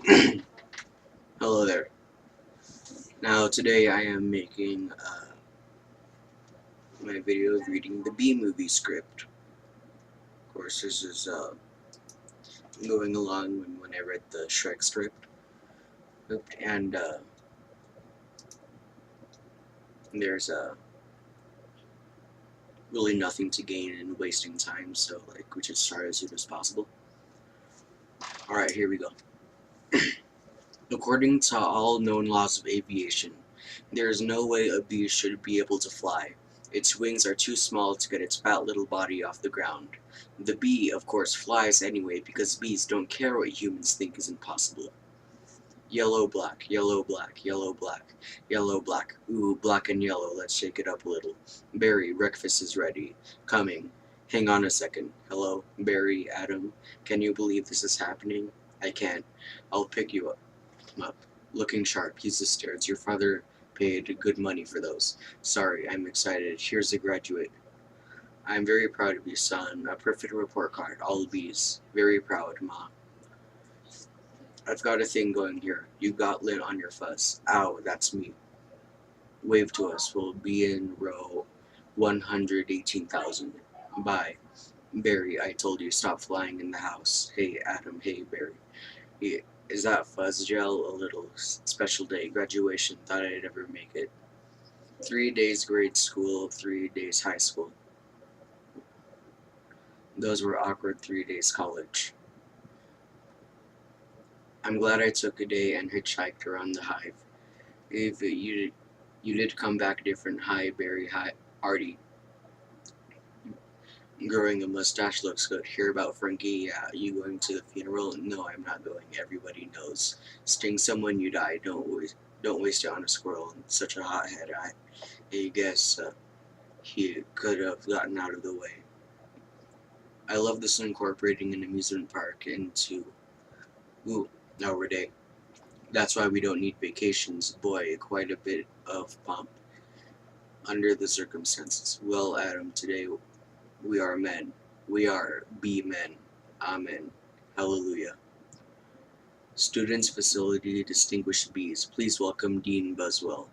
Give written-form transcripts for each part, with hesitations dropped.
Hello there. Now today I am making my video of reading the Bee Movie script. Of course, this is going along when I read the Shrek script, and there's really nothing to gain in wasting time, so we should start as soon as possible. All right, here we go. According to all known laws of aviation, there is no way a bee should be able to fly. Its wings are too small to get its fat little body off the ground. The bee, of course, flies anyway because bees don't care what humans think is impossible. Yellow, black, yellow, black, yellow, black, yellow, black. Ooh, black and yellow, let's shake it up a little. Barry, breakfast is ready. Coming. Hang on a second. Hello, Barry, Adam. Can you believe this is happening? I can't. I'll pick you up. Looking sharp, he's the stairs. Your father paid good money for those. Sorry, I'm excited. Here's a graduate. I'm very proud of you, son. A perfect report card. All B's. Very proud, Ma. I've got a thing going here. You got lint on your fuzz. Ow, that's me. Wave to us. We'll be in row 118,000. Bye. Barry, I told you stop flying in the house. Hey, Adam. Hey, Barry. Yeah, is that fuzz gel a little special day? Graduation. Thought I'd ever make it. 3 days grade school, 3 days high school. Those were awkward 3 days college. I'm glad I took a day and hitchhiked around the hive. If you did come back different. Hi, Barry. Hi, Artie. Growing a mustache looks good. Hear about Frankie? Yeah. You going to the funeral? No, I'm not going. Everybody knows. Sting someone, you die. Don't waste it on a squirrel. Such a hothead. I guess he could have gotten out of the way. I love this incorporating an amusement park into our day. That's why we don't need vacations. Boy, quite a bit of pomp under the circumstances. Well, Adam, today we are men. We are be men. Amen. Hallelujah. Students, facility, distinguished bees, please welcome Dean Buswell.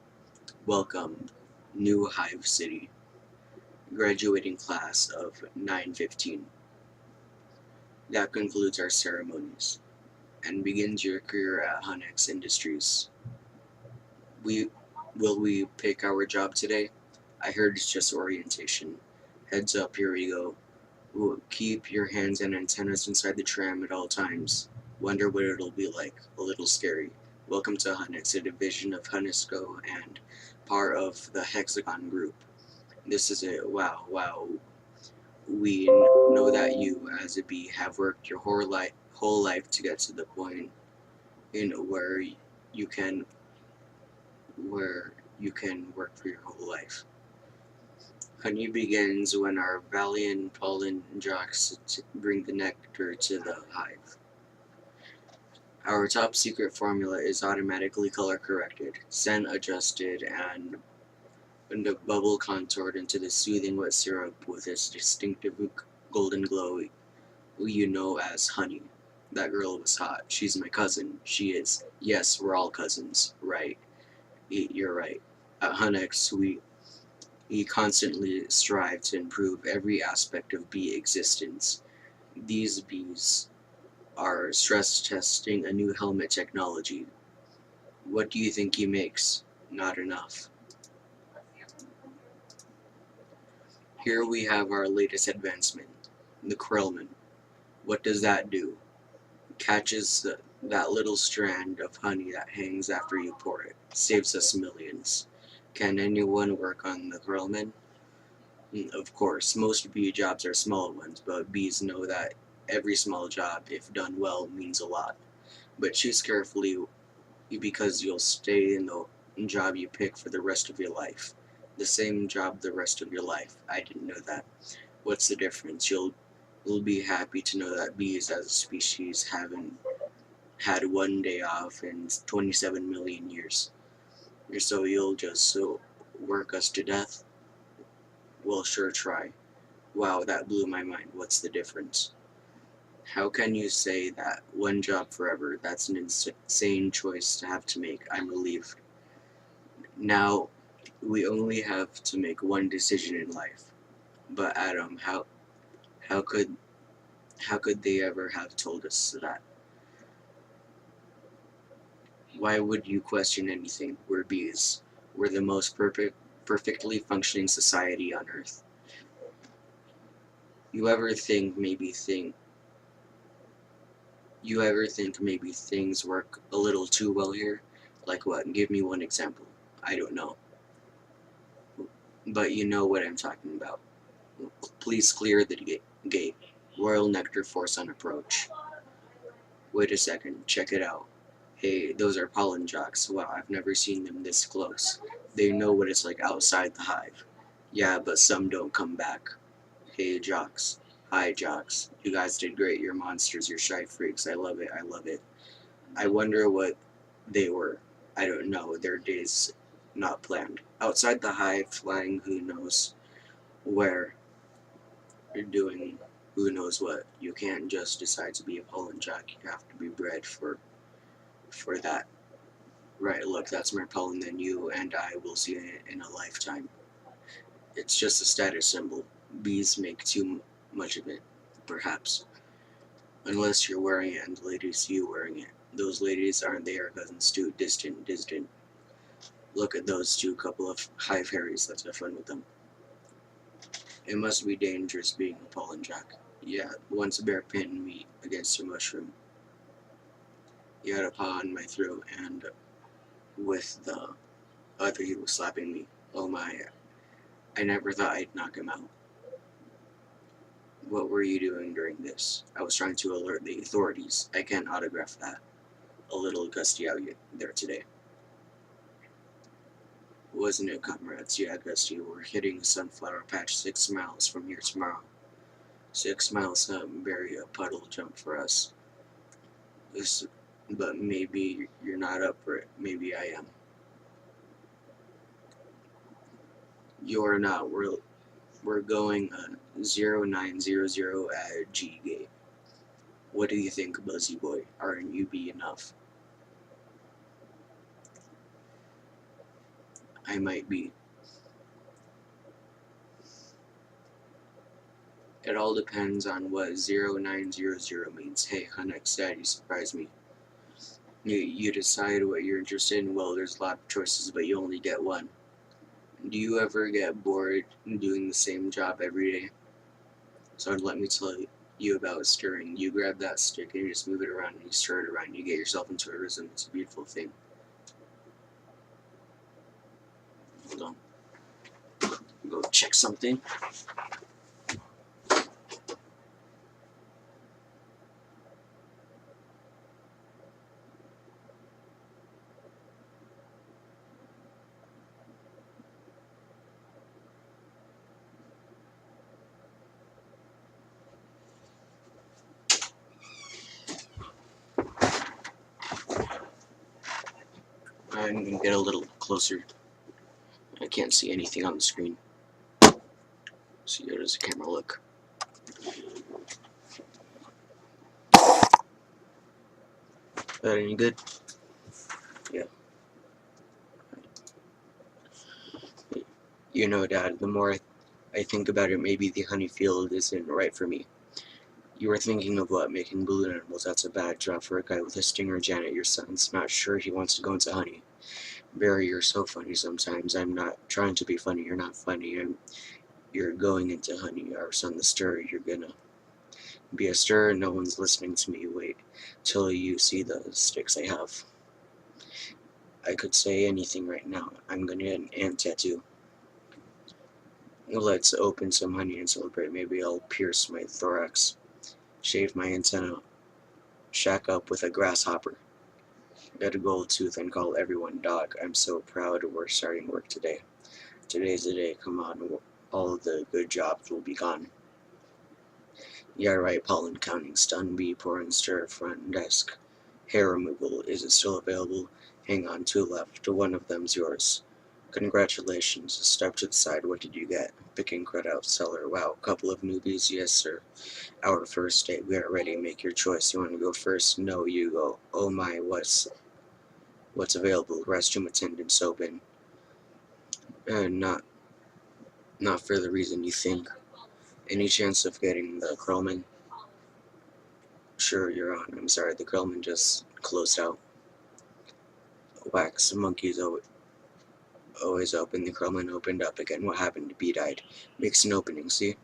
Welcome, New Hive City. Graduating class of 915. That concludes our ceremonies and begins your career at Hunex Industries. We will we pick our job today? I heard it's just orientation. Heads up, here we go. Keep your hands and antennas inside the tram at all times. Wonder what it'll be like. A little scary. Welcome to Hunex, a division of Hunesco and part of the Hexagon Group. This is it. Wow. We know that you, as a bee, have worked your whole life to get to the point in you can where you can work for your whole life. Honey begins when our valiant pollen jocks bring the nectar to the hive. Our top secret formula is automatically color corrected, scent adjusted, and the bubble contoured into the soothing wet syrup with its distinctive golden glow you know as honey. That girl was hot. She's my cousin. She is. Yes, we're all cousins. Right. You're right. At Hunex, we constantly strive to improve every aspect of bee existence. These bees are stress testing a new helmet technology. What do you think he makes? Not enough. Here we have our latest advancement, the Krellman. What does that do? Catches that little strand of honey that hangs after you pour it. Saves us millions. Can anyone work on the Krellman? Of course, most bee jobs are small ones, but bees know that every small job, if done well, means a lot. But choose carefully because you'll stay in the job you pick for the rest of your life. The same job the rest of your life. I didn't know that. What's the difference? You'll be happy to know that bees as a species haven't had one day off in 27 million years. So you'll just work us to death? We'll sure try. Wow, that blew my mind. What's the difference? How can you say that one job forever? That's an insane choice to have to make. I'm relieved. Now, we only have to make one decision in life. But Adam, how could how could they ever have told us that? Why would you question anything? We're bees. We're the most perfectly functioning society on Earth. You ever think maybe think you ever think maybe things work a little too well here? Like what? Give me one example. I don't know. But you know what I'm talking about. Please clear the gate. Royal Nectar Force on approach. Wait a second, check it out. Hey, those are pollen jocks. Wow, I've never seen them this close. They know what it's like outside the hive. Yeah, but some don't come back. Hey, jocks. Hi, jocks. You guys did great. You're monsters. You're shy freaks. I love it. I love it. I wonder what they were. I don't know. Their days not planned. Outside the hive, flying who knows where. You're doing who knows what. You can't just decide to be a pollen jock. You have to be bred for that. Right, look, that's more pollen than you and I will see in a lifetime. It's just a status symbol. Bees make too much of it, perhaps. Unless you're wearing it and the ladies see you wearing it. Those ladies aren't their cousins too, distant. Look at those two couple of hive fairies, let's have fun with them. It must be dangerous being a pollen jock. Yeah, once a bear pinned me against a mushroom. He had a paw on my throat and with the other he was slapping me. Oh my, I never thought I'd knock him out. What were you doing during this? I was trying to alert the authorities. I can't autograph that. A little gusty out there today. Wasn't it, comrades? Yeah, Gusty, we're hitting a sunflower patch 6 miles from here tomorrow. 6 miles not very a puddle jump for us. This, but maybe you're not up for it. Maybe I am. You're not. We're going 0900 at G gate. What do you think, Buzzy Boy? Aren't you be enough? I might be. It all depends on what 0900 means. Hey, Hunix, Dad, you surprised me. You decide what you're interested in. Well, there's a lot of choices, but you only get one. Do you ever get bored doing the same job every day? So let me tell you about stirring. You grab that stick and you just move it around and you stir it around. You get yourself into a rhythm. It's a beautiful thing. Hold on. Go check something. I'm gonna get a little closer. I can't see anything on the screen. See, how does the camera look? That any good? Yeah. You know, Dad, the more I think about it, maybe the honey field isn't right for me. You were thinking of what? Making balloon animals? That's a bad job for a guy with a stinger. Janet, your son's not sure he wants to go into honey. Barry, you're so funny sometimes. I'm not trying to be funny. You're not funny. You're going into honey. Our son, the stir. You're gonna be a stir. No one's listening to me. Wait till you see the sticks I have. I could say anything right now. I'm gonna get an ant tattoo. Let's open some honey and celebrate. Maybe I'll pierce my thorax, shave my antenna, shack up with a grasshopper, get a gold tooth, and call everyone dog. I'm so proud we're starting work today. Today's the day. Come on, all the good jobs will be gone. Yeah, right. Pollen counting, stun bee, pour and stir, front desk. Hair removal. Is it still available? Hang on, two left. One of them's yours. Congratulations. Step to the side. What did you get? Picking crud out cellar. Wow, couple of newbies. Yes, sir. Our first date. We are ready. Make your choice. You want to go first? No, you go. Oh my, what's available? Restroom attendance open. Not for the reason you think. Any chance of getting the Krellman? Sure, you're on. I'm sorry, the Krellman just closed out. Wax. Monkeys always open. The Krellman opened up again. What happened? B died. Makes an opening. See?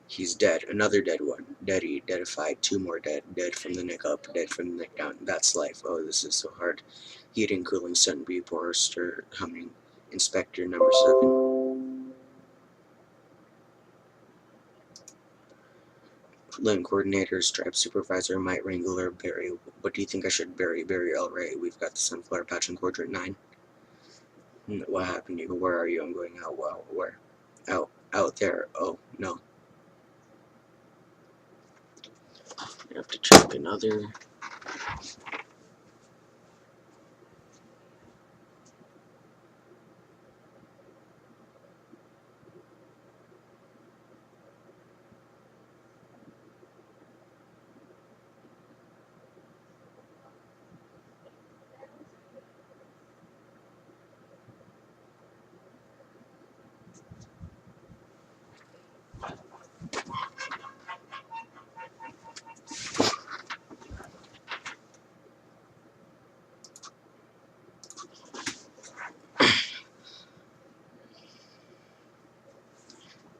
He's dead. Another dead one. Deady. Deadified. Two more dead. Dead from the neck up. Dead from the neck down. That's life. Oh, this is so hard. Heating, cooling, sun, beep, stir, humming. Inspector number 7. Link coordinator, stripe supervisor, Mite Wrangler, Barry. What do you think I should bury? Barry, alright. We've got the sunflower patch in quadrant 9. What happened? You go, where are you? I'm going out. Wow, where? Out there. Oh, no. I have to check another.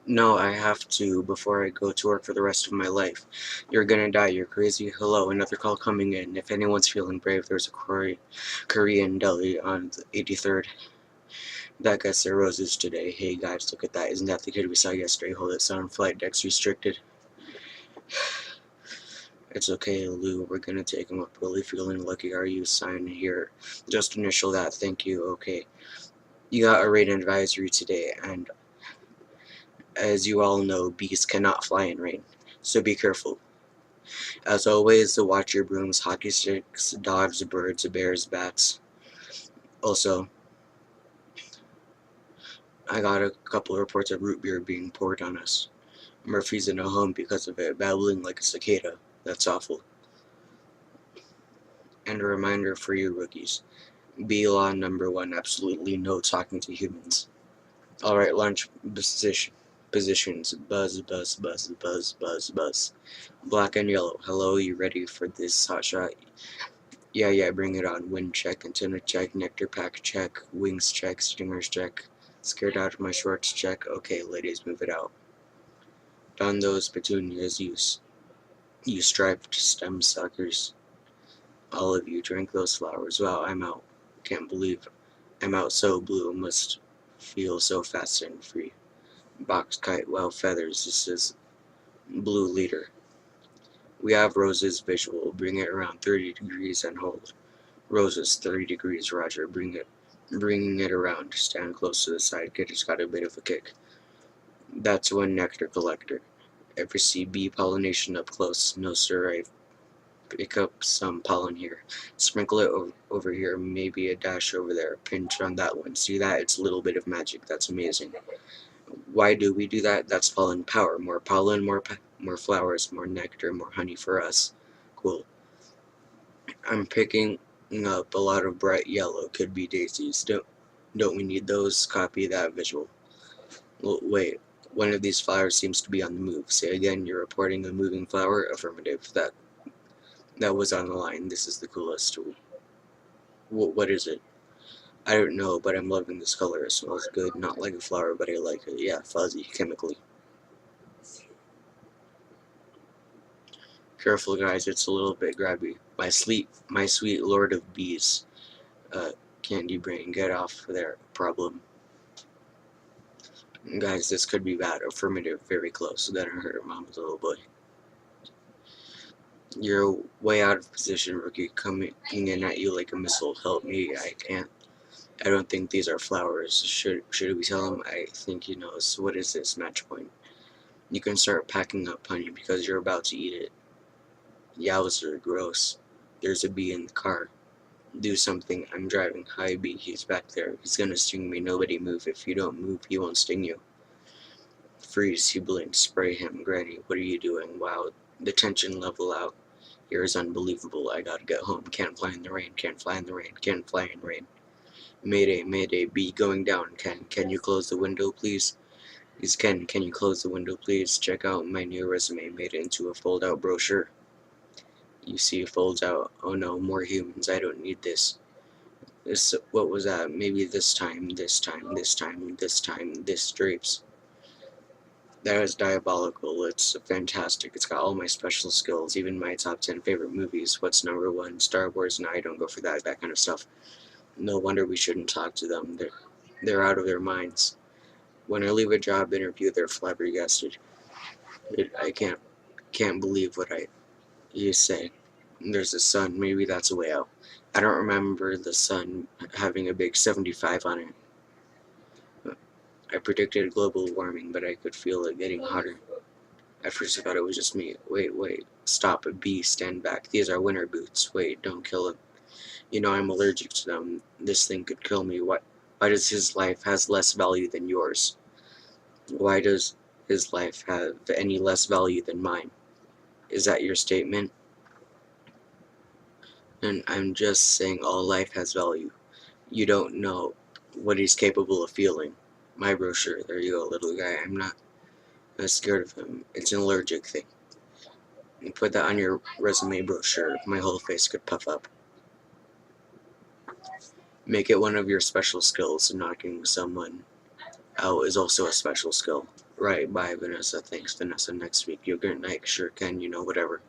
No, I have to before I go to work for the rest of my life. You're gonna die, you're crazy. Hello, another call coming in. If anyone's feeling brave, there's a Korean deli on the 83rd. That gets their roses today. Hey guys, look at that. Isn't that the kid we saw yesterday? Hold it, on flight decks restricted. It's okay, Lou. We're gonna take him up. Really feeling lucky. Are you? Sign here. Just initial that. Thank you. Okay. You got a rain advisory today, and as you all know, bees cannot fly in rain. So be careful. As always, watch your brooms, hockey sticks, dodge birds, bears, bats. Also, I got a couple of reports of root beer being poured on us. Murphy's in a home because of it, babbling like a cicada. That's awful. And a reminder for you rookies. Bee law number 1, absolutely no talking to humans. Alright, launch positions. Buzz, buzz, buzz, buzz, buzz, buzz. Black and yellow. Hello, you ready for this hot shot? Yeah, bring it on. Wind check, antenna check, nectar pack check, wings check, stingers check. Scared out of my shorts check. Okay, ladies, move it out. Don those petunias, you striped stem suckers. All of you, drink those flowers. Wow, I'm out. Can't believe I'm out so blue. Must feel so fast and free. Box kite, wow, feathers. This is blue leader. We have roses visual. Bring it around 30 degrees and hold. Roses, 30 degrees, Roger. Bringing it around. Stand close to the side. Kid has got a bit of a kick. That's one nectar collector. Ever see bee pollination up close? No, sir. I pick up some pollen here. Sprinkle it over here. Maybe a dash over there. Pinch on that one. See that? It's a little bit of magic. That's amazing. Why do we do that? That's pollen power. More pollen, more flowers, more nectar, more honey for us. Cool. I'm picking up a lot of bright yellow. Could be daisies. Don't we need those? Copy that visual. Well, wait. One of these flowers seems to be on the move. Say again. You're reporting a moving flower. Affirmative. That was on the line. This is the coolest. What is it? I don't know, but I'm loving this color. It smells good. Not like a flower, but I like it. Yeah, fuzzy, chemically. Careful, guys. It's a little bit grabby. My sweet lord of bees. Candy brain, get off there. Problem. Guys, this could be bad. Affirmative, very close. Gonna hurt mom's little boy. You're way out of position, rookie. Coming in at you like a missile. Help me. I can't. I don't think these are flowers. Should we tell him? I think he knows. What is this? Match point. You can start packing up, honey, because you're about to eat it. Yowzer, gross. There's a bee in the car. Do something. I'm driving. Hi, B. He's back there. He's gonna sting me. Nobody move. If you don't move, he won't sting you. Freeze. He blinked. Spray him. Granny, what are you doing? Wow. The tension level out here is unbelievable. I gotta get home. Can't fly in the rain. Can't fly in the rain. Can't fly in rain. Mayday. Mayday. B going down. Ken, can you close the window, please? He's Ken. Can you close the window, please? Check out my new resume. Made it into a fold-out brochure. You see, it folds out. Oh no, more humans. I don't need this. What was that? Maybe this time, this time, this time, this time, this drapes. That is diabolical. It's fantastic. It's got all my special skills, even my top 10 favorite movies. What's number one? Star Wars? No, I don't go for that kind of stuff. No wonder we shouldn't talk to them. They're out of their minds. When I leave a job interview, they're flabbergasted. I can't believe what you say. There's a sun. Maybe that's a way out. I don't remember the sun having a big 75 on it. I predicted global warming, but I could feel it getting hotter. At first I thought it was just me. Wait. Stop. B, stand back. These are winter boots. Wait, don't kill him. You know I'm allergic to them. This thing could kill me. Why does his life has less value than yours? Why does his life have any less value than mine? Is that your statement? And I'm just saying all life has value. You don't know what he's capable of feeling. My brochure. There you go, little guy. I'm not scared of him. It's an allergic thing. You put that on your resume brochure. My whole face could puff up. Make it one of your special skills. Knocking someone out is also a special skill. Right, bye, Vanessa. Thanks, Vanessa. Next week. You're good night. Sure can, whatever.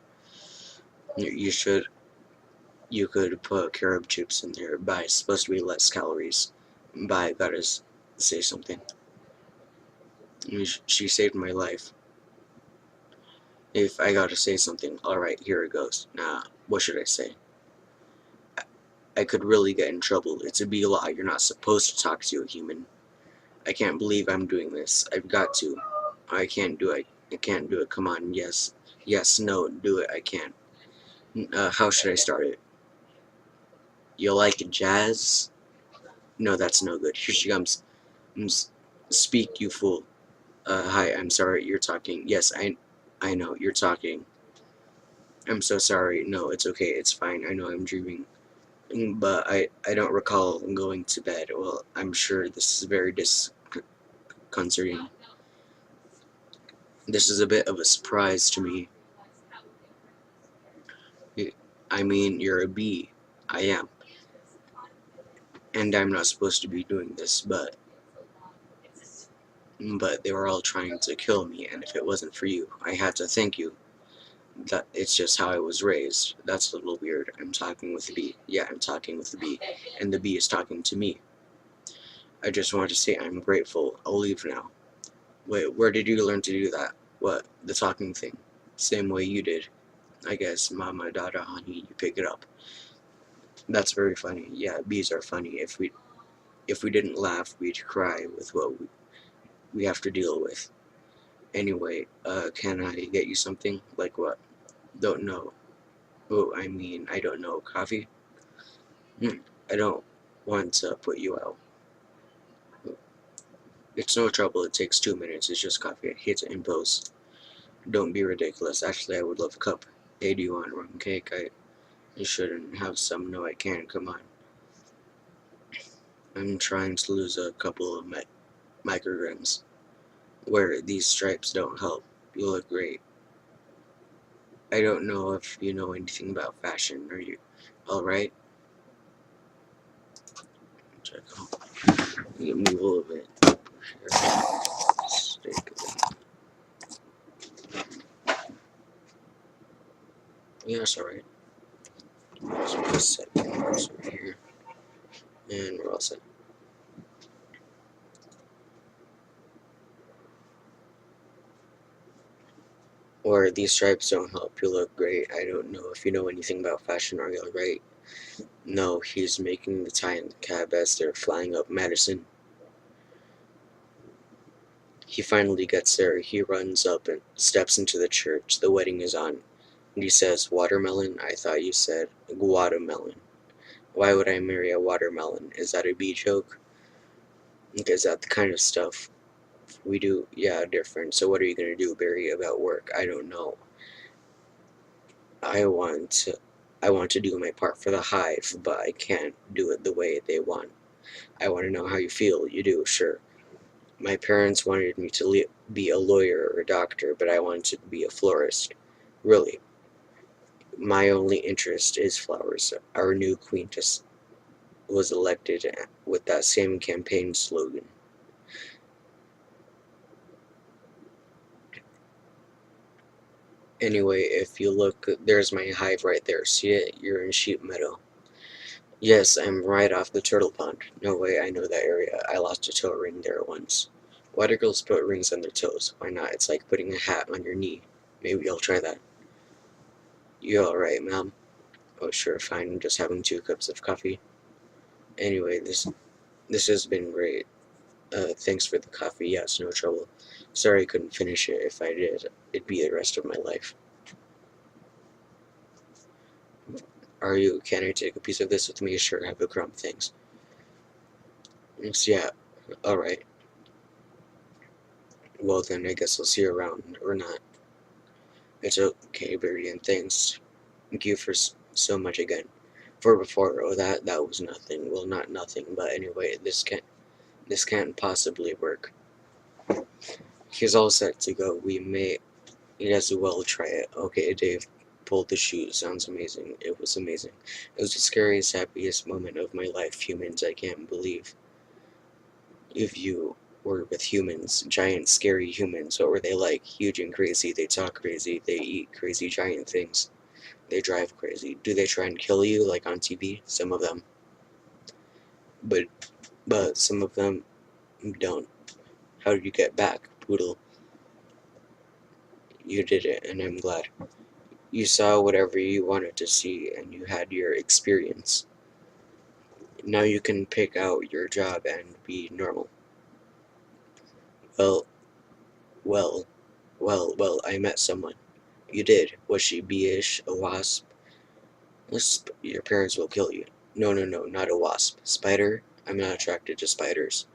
You could put carob chips in there. Bye, it's supposed to be less calories. Bye, gotta say something. She saved my life. If I gotta say something, alright, here it goes. Nah, what should I say? I could really get in trouble. It's a B law. You're not supposed to talk to a human. I can't believe I'm doing this. I've got to. I can't do it. I can't do it. Come on. Yes, no, do it. I can't. How should I start it? You like jazz? No, that's no good. Here she comes. Speak, you fool. Hi, I'm sorry, you're talking. Yes, I know, you're talking. I'm so sorry. No, it's okay, it's fine. I know I'm dreaming. But I don't recall going to bed. Well, I'm sure this is very disconcerting. This is a bit of a surprise to me. I mean, you're a bee. I am. And I'm not supposed to be doing this, but they were all trying to kill me, and if it wasn't for you, I had to thank you. That it's just how I was raised. That's a little weird. I'm talking with the bee. Yeah, I'm talking with the bee, and the bee is talking to me. I just wanted to say I'm grateful. I'll leave now. Wait, where did you learn to do that? What? The talking thing? Same way you did. I guess, Mama, Dada, honey, you pick it up. That's very funny. Yeah, bees are funny. If we didn't laugh, we'd cry with what we have to deal with. Anyway, can I get you something? Like what? Don't know. Oh, I mean, I don't know. Coffee? I don't want to put you out. It's no trouble. It takes 2 minutes. It's just coffee. I hate to impose. Don't be ridiculous. Actually, I would love a cup. Hey, do you want rum cake? I shouldn't have some. No, I can't. Come on. I'm trying to lose a couple of micrograms. Where these stripes don't help. You look great. I don't know if you know anything about fashion. Are you alright? Check out. You move a little bit. Yeah, it's alright. Just set this over here. And we're all set. Or these stripes don't help. You look great. I don't know if you know anything about fashion. Are you alright? No, he's making the tie in the cab as they're flying up Madison. He finally gets there. He runs up and steps into the church. The wedding is on. And he says, watermelon? I thought you said guatemon. Why would I marry a watermelon? Is that a bee joke? Is that the kind of stuff we do? Yeah, different. So what are you gonna do, Barry, about work? I don't know. I want to I want to do my part for the hive, but I can't do it the way they want. I want to know how you feel. You do, sure. My parents wanted me to be a lawyer or a doctor, but I wanted to be a florist. Really, my only interest is flowers. Our new queen just was elected with that same campaign slogan. Anyway, if you look, there's my hive right there. See it? You're in Sheep Meadow. Yes, I'm right off the turtle pond. No way, I know that area. I lost a toe ring there once. Why do girls put rings on their toes? Why not? It's like putting a hat on your knee. Maybe I'll try that. You alright, ma'am? Oh, sure, fine. I'm just having 2 cups of coffee. Anyway, this has been great. Thanks for the coffee. Yes, no trouble. Sorry I couldn't finish it. If I did, it'd be the rest of my life. Are you? Can I take a piece of this with me? Sure, have a crumb. Thanks. Yes, yeah. Alright. Well then, I guess I'll see you around, or not. It's okay, Barry, and thanks. Thank you for so much again. For before, oh that was nothing. Well, not nothing, but anyway, this can't possibly work. He's all set to go. We may as well try it. Okay, Dave pulled the chute. Sounds amazing. It was amazing. It was the scariest, happiest moment of my life. Humans, I can't believe if you were with humans, giant, scary humans. What were they like? Huge and crazy. They talk crazy. They eat crazy, giant things. They drive crazy. Do they try and kill you like on TV? Some of them, but some of them don't. How did you get back, Poodle? You did it, and I'm glad. You saw whatever you wanted to see, and you had your experience. Now you can pick out your job and be normal. Well, well, well, I met someone. You did. Was she bee-ish, a wasp? Lisp, your parents will kill you. No, no, no, not a wasp. Spider? I'm not attracted to spiders.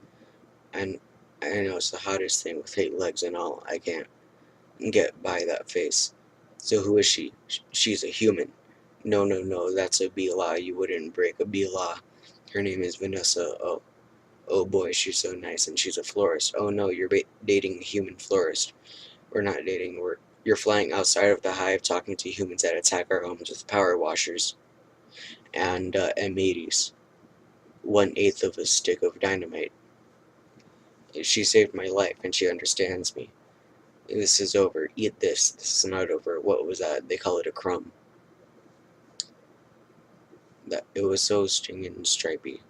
And I know it's the hottest thing with 8 legs and all. I can't get by that face. So who is she? She's a human. No, no, no, that's a bee law. You wouldn't break a bee law. Her name is Vanessa. Oh, oh boy, she's so nice, and she's a florist. Oh no, you're dating a human florist. We're not dating. You're flying outside of the hive, talking to humans that attack our homes with power washers and M80s. 1/8 of a stick of dynamite. She saved my life, and she understands me. This is over. Eat this. This is not over. What was that? They call it a crumb. That it was so stinging and stripy.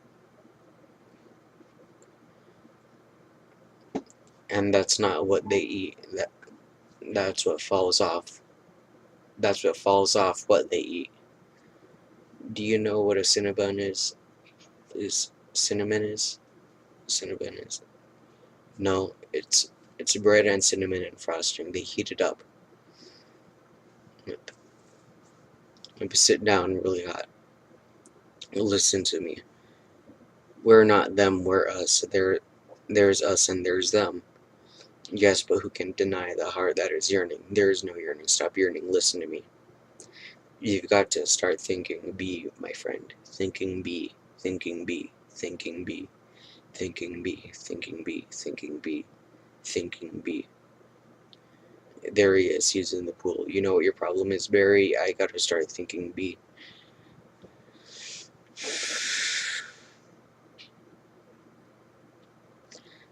And that's not what they eat. That's what falls off. That's what falls off what they eat. Do you know what a cinnabon is? Is cinnamon is? Cinnabon is. No, it's bread and cinnamon and frosting. They heat it up. Yep. Sit down really hot. Listen to me. We're not them, we're us. There's us and there's them. Yes, but who can deny the heart that is yearning? There is no yearning. Stop yearning. Listen to me. You've got to start thinking B, my friend. Thinking B. Thinking B. Thinking B. Thinking B. Thinking B. Thinking B. Thinking B. There he is. He's in the pool. You know what your problem is, Barry? I gotta start thinking B.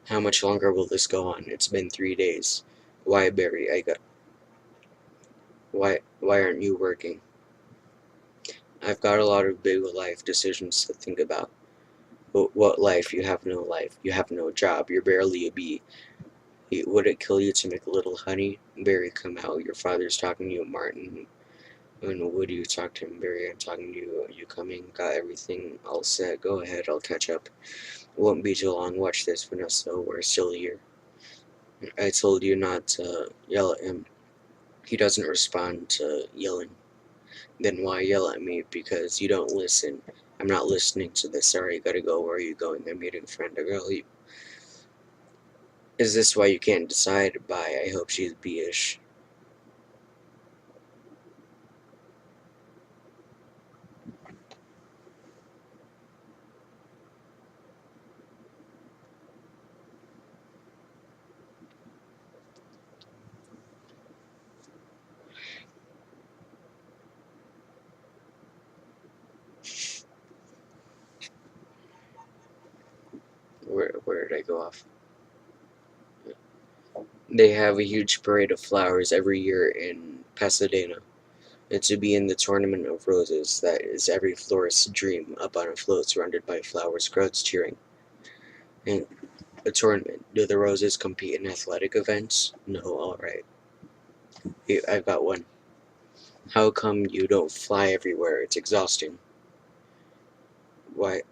How much longer will this go on? It's been 3 days. Why, Barry? Why aren't you working? I've got a lot of big life decisions to think about. But what life? You have no life. You have no job. You're barely a bee. Would it kill you to make a little honey? Barry, come out. Your father's talking to you, Martin. And would you talk to him, Barry? I'm talking to you. Are you coming? Got everything all set? Go ahead. I'll catch up. It won't be too long. Watch this, Vanessa. We're still here. I told you not to yell at him. He doesn't respond to yelling. Then why yell at me? Because you don't listen. I'm not listening to this. Sorry, gotta go. Where are you going? I'm meeting a friend. I gotta leave. Is this why you can't decide? Bye. I hope she's B-ish. Where did I go off? They have a huge parade of flowers every year in Pasadena. And to be in the Tournament of Roses, that is every florist's dream, up on a float surrounded by flowers, crowds cheering. And a tournament. Do the roses compete in athletic events? No, alright. I've got one. How come you don't fly everywhere? It's exhausting. Why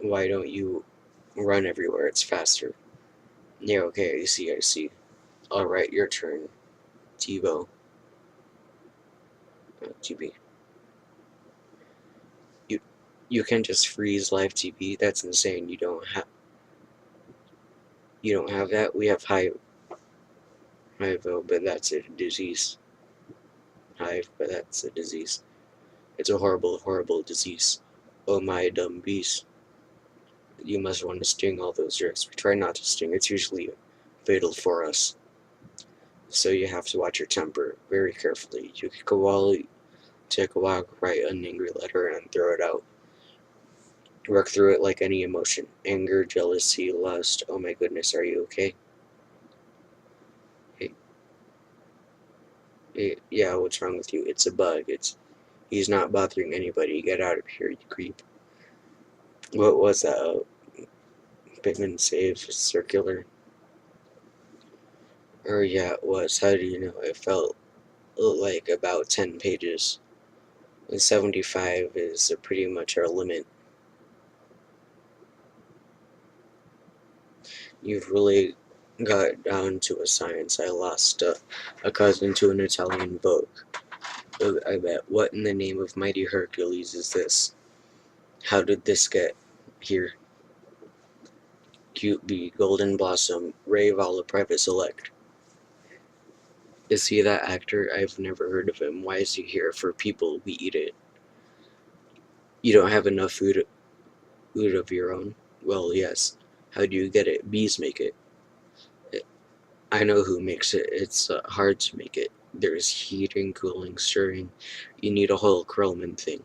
why don't you run everywhere? It's faster. Yeah, okay, I see. Alright, your turn. TiVo. TV. You you can just freeze live TV. That's insane. You don't have that. We have hive, but that's a disease. Hive, but that's a disease. It's a horrible, horrible disease. Oh my dumb beast. You must want to sting all those jerks. We try not to sting. It's usually fatal for us. So you have to watch your temper very carefully. You could go all take a walk, write an angry letter, and throw it out. Work through it like any emotion. Anger, jealousy, lust. Oh my goodness, are you okay? Hey, hey, yeah, what's wrong with you? It's a bug. He's not bothering anybody. Get out of here, you creep. What was that? Pittman save circular? Or yeah, it was. How do you know? It felt like about 10 pages. And 75 is pretty much our limit. You've really got down to a science. I lost a cousin to an Italian book. I bet. What in the name of mighty Hercules is this? How did this get here? Cute Bee, Golden Blossom, Ray Vala Private Select. Is he that actor? I've never heard of him. Why is he here? For people, we eat it. You don't have enough food of your own? Well, yes. How do you get it? Bees make it. I know who makes it. It's hard to make it. There's heating, cooling, stirring. You need a whole Krellman thing.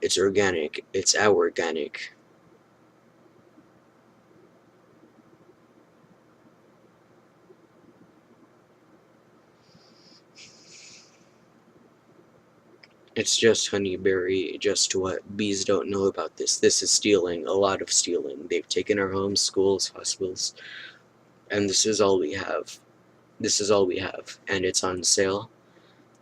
It's organic. It's our organic. It's just honeyberry. Just what? Bees don't know about this. This is stealing. A lot of stealing. They've taken our homes, schools, hospitals. And this is all we have. This is all we have. And it's on sale.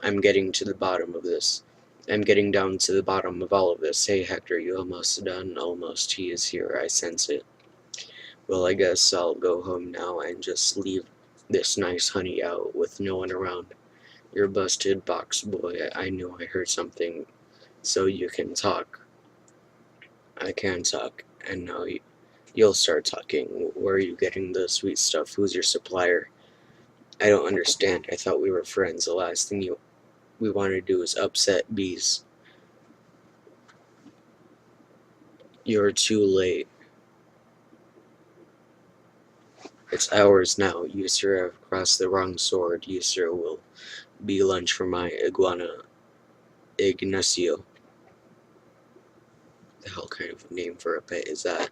I'm getting to the bottom of this. I'm getting down to the bottom of all of this. Hey, Hector, you almost done? Almost. He is here. I sense it. Well, I guess I'll go home now and just leave this nice honey out with no one around. You're busted, box boy. I knew I heard something. So you can talk. I can talk. And now you'll start talking. Where are you getting the sweet stuff? Who's your supplier? I don't understand. I thought we were friends. The last thing we want to do is upset bees. You're too late. It's ours now. You, sir, have crossed the wrong sword. You, sir, will be lunch for my iguana, Ignacio. The hell kind of name for a pet is that?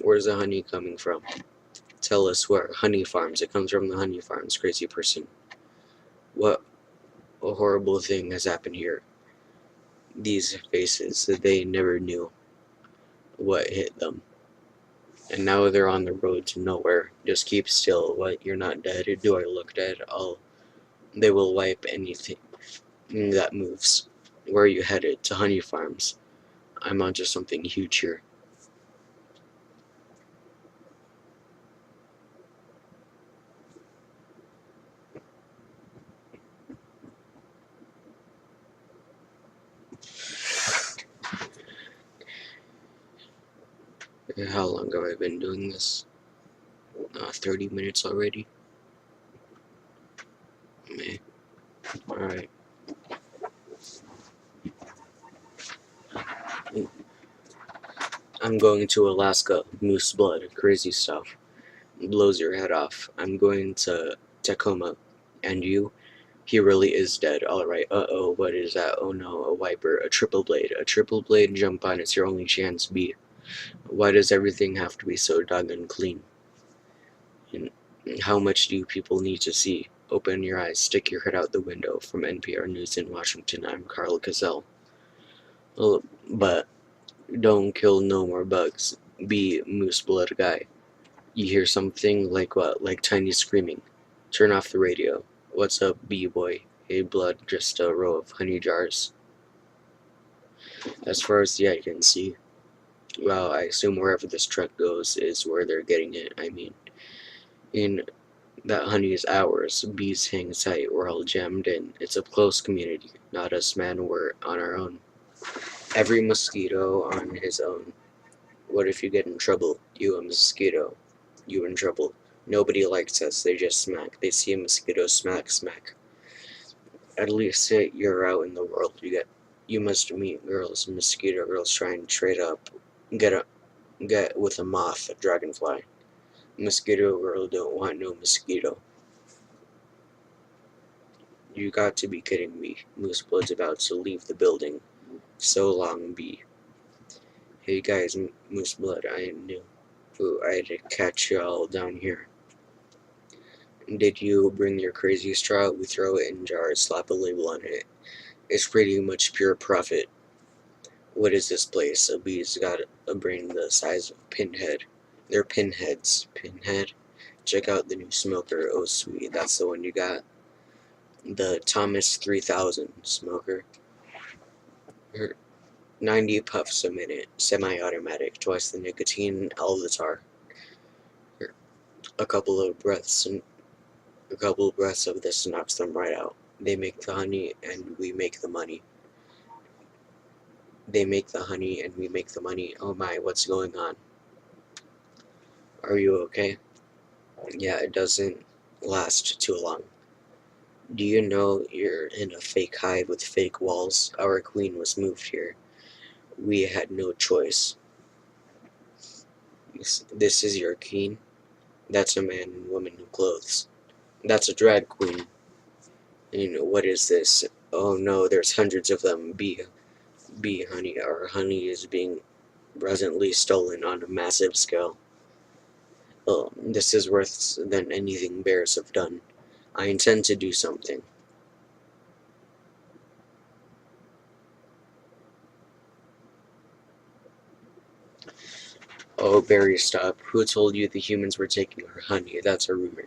Where's the honey coming from? Tell us where. Honey farms. It comes from the honey farms, crazy person. What a horrible thing has happened here. These faces, they never knew what hit them. And now they're on the road to nowhere. Just keep still. What? You're not dead? Do I look dead? They will wipe anything that moves. Where are you headed? To honey farms. I'm onto something huge here. How long have I been doing this? 30 minutes already? Meh. Alright. I'm going to Alaska. Moose blood. Crazy stuff. Blows your head off. I'm going to Tacoma. And you? He really is dead. Alright. Uh-oh. What is that? Oh no. A wiper. A triple blade. A triple blade. Jump on. It's your only chance. B. Why does everything have to be so doggone clean? And how much do people need to see? Open your eyes. Stick your head out the window. From NPR News in Washington, I'm Carl Cazell. Oh, but don't kill no more bugs. Be moose blood guy. You hear something like what? Like Tiny screaming. Turn off the radio. What's up, B-boy? Hey, blood, just a row of honey jars. As far as the eye can see. Well, I assume wherever this truck goes is where they're getting it. I mean, in that honey is ours. Bees hang tight. We're all jammed in. It's a close community. Not us, man. We're on our own. Every mosquito on his own. What if you get in trouble? You a mosquito. You in trouble. Nobody likes us. They just smack. They see a mosquito, smack, smack. At least you're out in the world. You must meet girls, mosquito girls trying to trade up, get with a moth, a dragonfly. Mosquito girl don't want no mosquito. You got to be kidding me. Moose Blood's about to leave the building. So long, B. Hey guys, Moose Blood, I am new. Ooh, I had to catch y'all down here. Did you bring your crazy straw? We throw it in jars, slap a label on it. It's pretty much pure profit. What is this place? A bee's got a brain the size of a pinhead. They're pinheads. Pinhead? Check out the new smoker. Oh sweet, that's the one you got. The Thomas 3000 smoker. 90 puffs a minute. Semi-automatic. Twice the nicotine. All the tar. A couple of breaths of this knocks them right out. They make the honey and we make the money. They make the honey and we make the money. Oh my, what's going on? Are you okay? Yeah, it doesn't last too long. Do you know you're in a fake hive with fake walls? Our queen was moved here. We had no choice. This is your queen? That's a man and woman in clothes. That's a drag queen. And what is this? Oh no, there's hundreds of them. Bee honey. Our honey is being presently stolen on a massive scale. Oh, this is worse than anything bears have done. I intend to do something. Oh, Barry, stop. Who told you the humans were taking our honey? That's a rumor.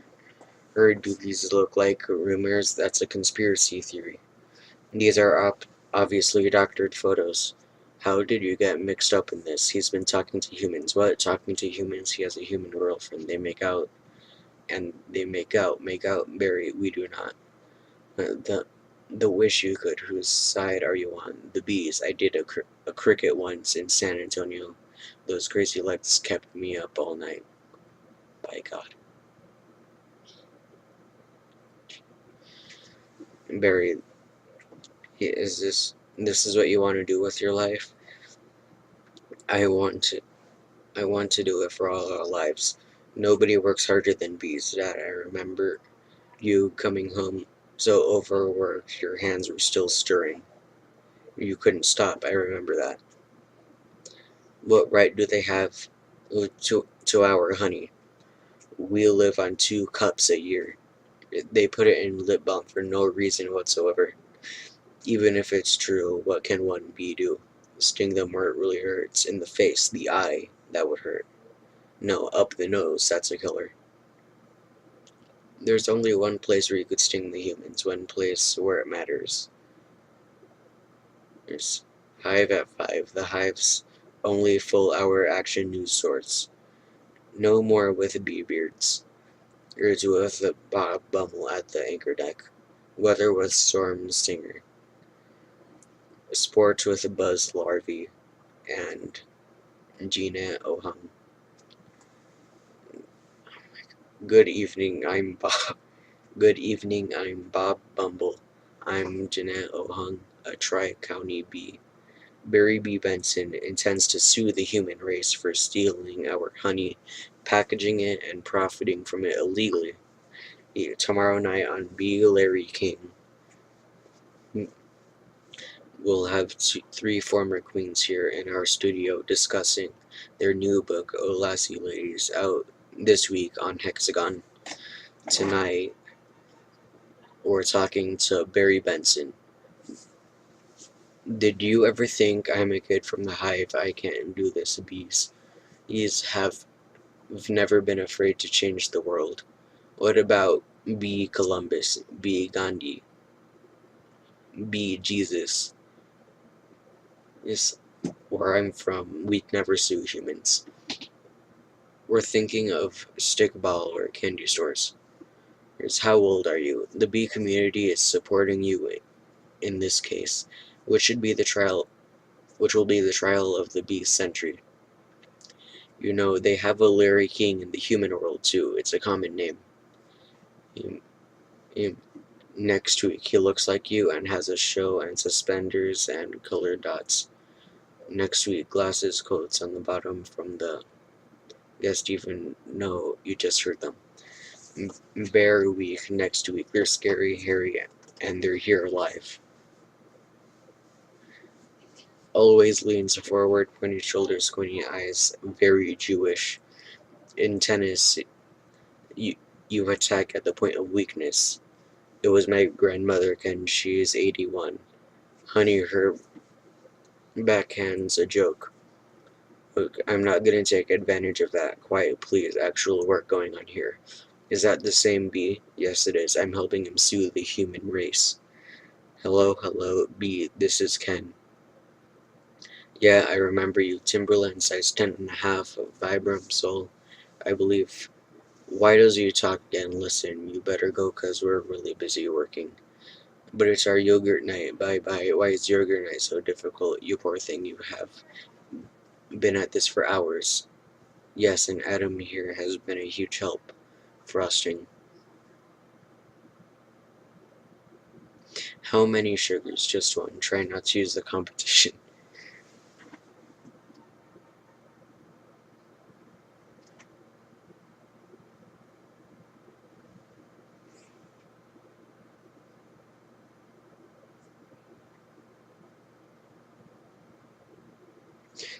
Heard, do these look like rumors? That's a conspiracy theory. These are obviously doctored photos. How did you get mixed up in this? He's been talking to humans. What? Talking to humans? He has a human girlfriend. They make out. And they make out. Make out. Barry, we do not. The wish you could. Whose side are you on? The bees. I did a cricket once in San Antonio. Those crazy legs kept me up all night. By God. Barry, this is what you want to do with your life? I want to I want to do it for all our lives. Nobody works harder than bees. Dad, I remember you coming home so overworked your hands were still stirring. You couldn't stop, I remember that. What right do they have to our honey? We live on 2 cups a year. They put it in lip balm for no reason whatsoever. Even if it's true, what can one bee do? Sting them where it really hurts. In the face, the eye, that would hurt. No, up the nose, that's a killer. There's only one place where you could sting the humans, one place where it matters. There's Hive at 5, the Hive's only full-hour action news source. No more with bee beards. Here's with Bob Bummel at the anchor deck. Weather with Storm Stinger. Sports with Buzz Larvey and Gina Ohung. Good evening, I'm Bob. Good evening, I'm Bob Bumble. I'm Jeanette Ohung, a Tri-County bee. Barry B. Benson intends to sue the human race for stealing our honey, packaging it, and profiting from it illegally. Tomorrow night on B. Larry King, we'll have three former queens here in our studio discussing their new book, O Lassie Ladies, out this week on Hexagon. Tonight, we're talking to Barry Benson. Did you ever think I'm a kid from the hive? I can't do this, bees. Bees have never been afraid to change the world. What about B. Columbus, B. Gandhi, B. Jesus? Is where I'm from, we'd never sue humans. We're thinking of stickball or candy stores. Here's how old are you? The bee community is supporting you in this case, which should be the trial, which will be the trial of the bee century. You know, they have a Larry King in the human world too. It's a common name. Um, um, Next week, he looks like you and has a show and suspenders and colored dots. Next week, glasses, coats on the bottom from the guest even know you just heard them. Bear week next week. They're scary, hairy, and they're here live. Always leans forward, pointed shoulders, squinty eyes, very Jewish. In tennis, you, you attack at the point of weakness. It was my grandmother, Ken. She is 81. Honey, her backhand's a joke. Look, I'm not gonna take advantage of that. Quiet, please. Actual work going on here. Is that the same B? Yes, it is. I'm helping him sue the human race. Hello, hello, B. This is Ken. Yeah, I remember you. Timberland size 10.5 of Vibram Soul, I believe. Why does you talk again? Listen, you better go 'cause we're really busy working. But it's our yogurt night. Bye bye. Why is yogurt night so difficult? You poor thing, you have been at this for hours. Yes, and Adam here has been a huge help. Frosting. How many sugars? Just one. Try not to use the competition.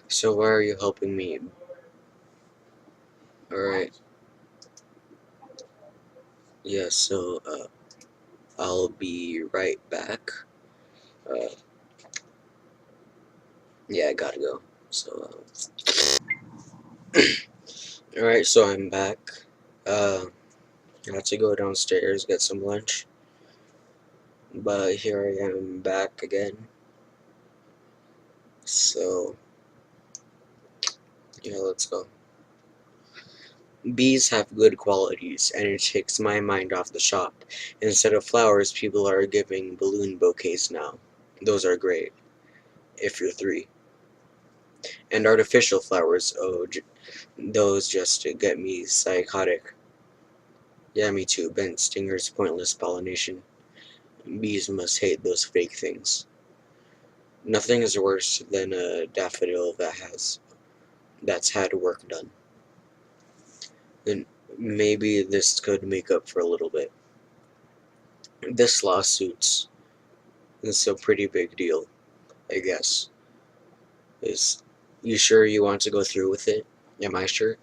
So why are you helping me? Alright. Yeah, so, I'll be right back. Uh, yeah, I gotta go. So, alright, so I'm back. I had to go downstairs, get some lunch. But here I am back again. So, yeah, let's go. Bees have good qualities, and it takes my mind off the shop. Instead of flowers, people are giving balloon bouquets now. Those are great, if you're 3. And artificial flowers, oh, those just get me psychotic. Yeah, me too. Bent stingers, pointless pollination. Bees must hate those fake things. Nothing is worse than a daffodil that's had work done. Then maybe this could make up for a little bit. This lawsuit's is a pretty big deal, I guess. Is you sure you want to go through with it? Am I sure?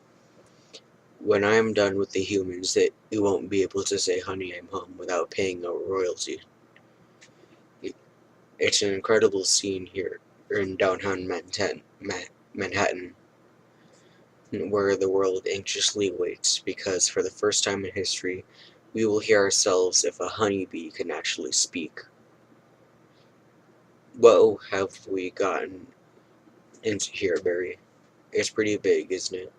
When I am done with the humans, that you won't be able to say, "Honey, I'm home," without paying a royalty. It's an incredible scene here in downtown Manhattan, where the world anxiously waits because for the first time in history, we will hear ourselves if a honeybee can actually speak. What have we gotten into here, Barry? It's pretty big, isn't it?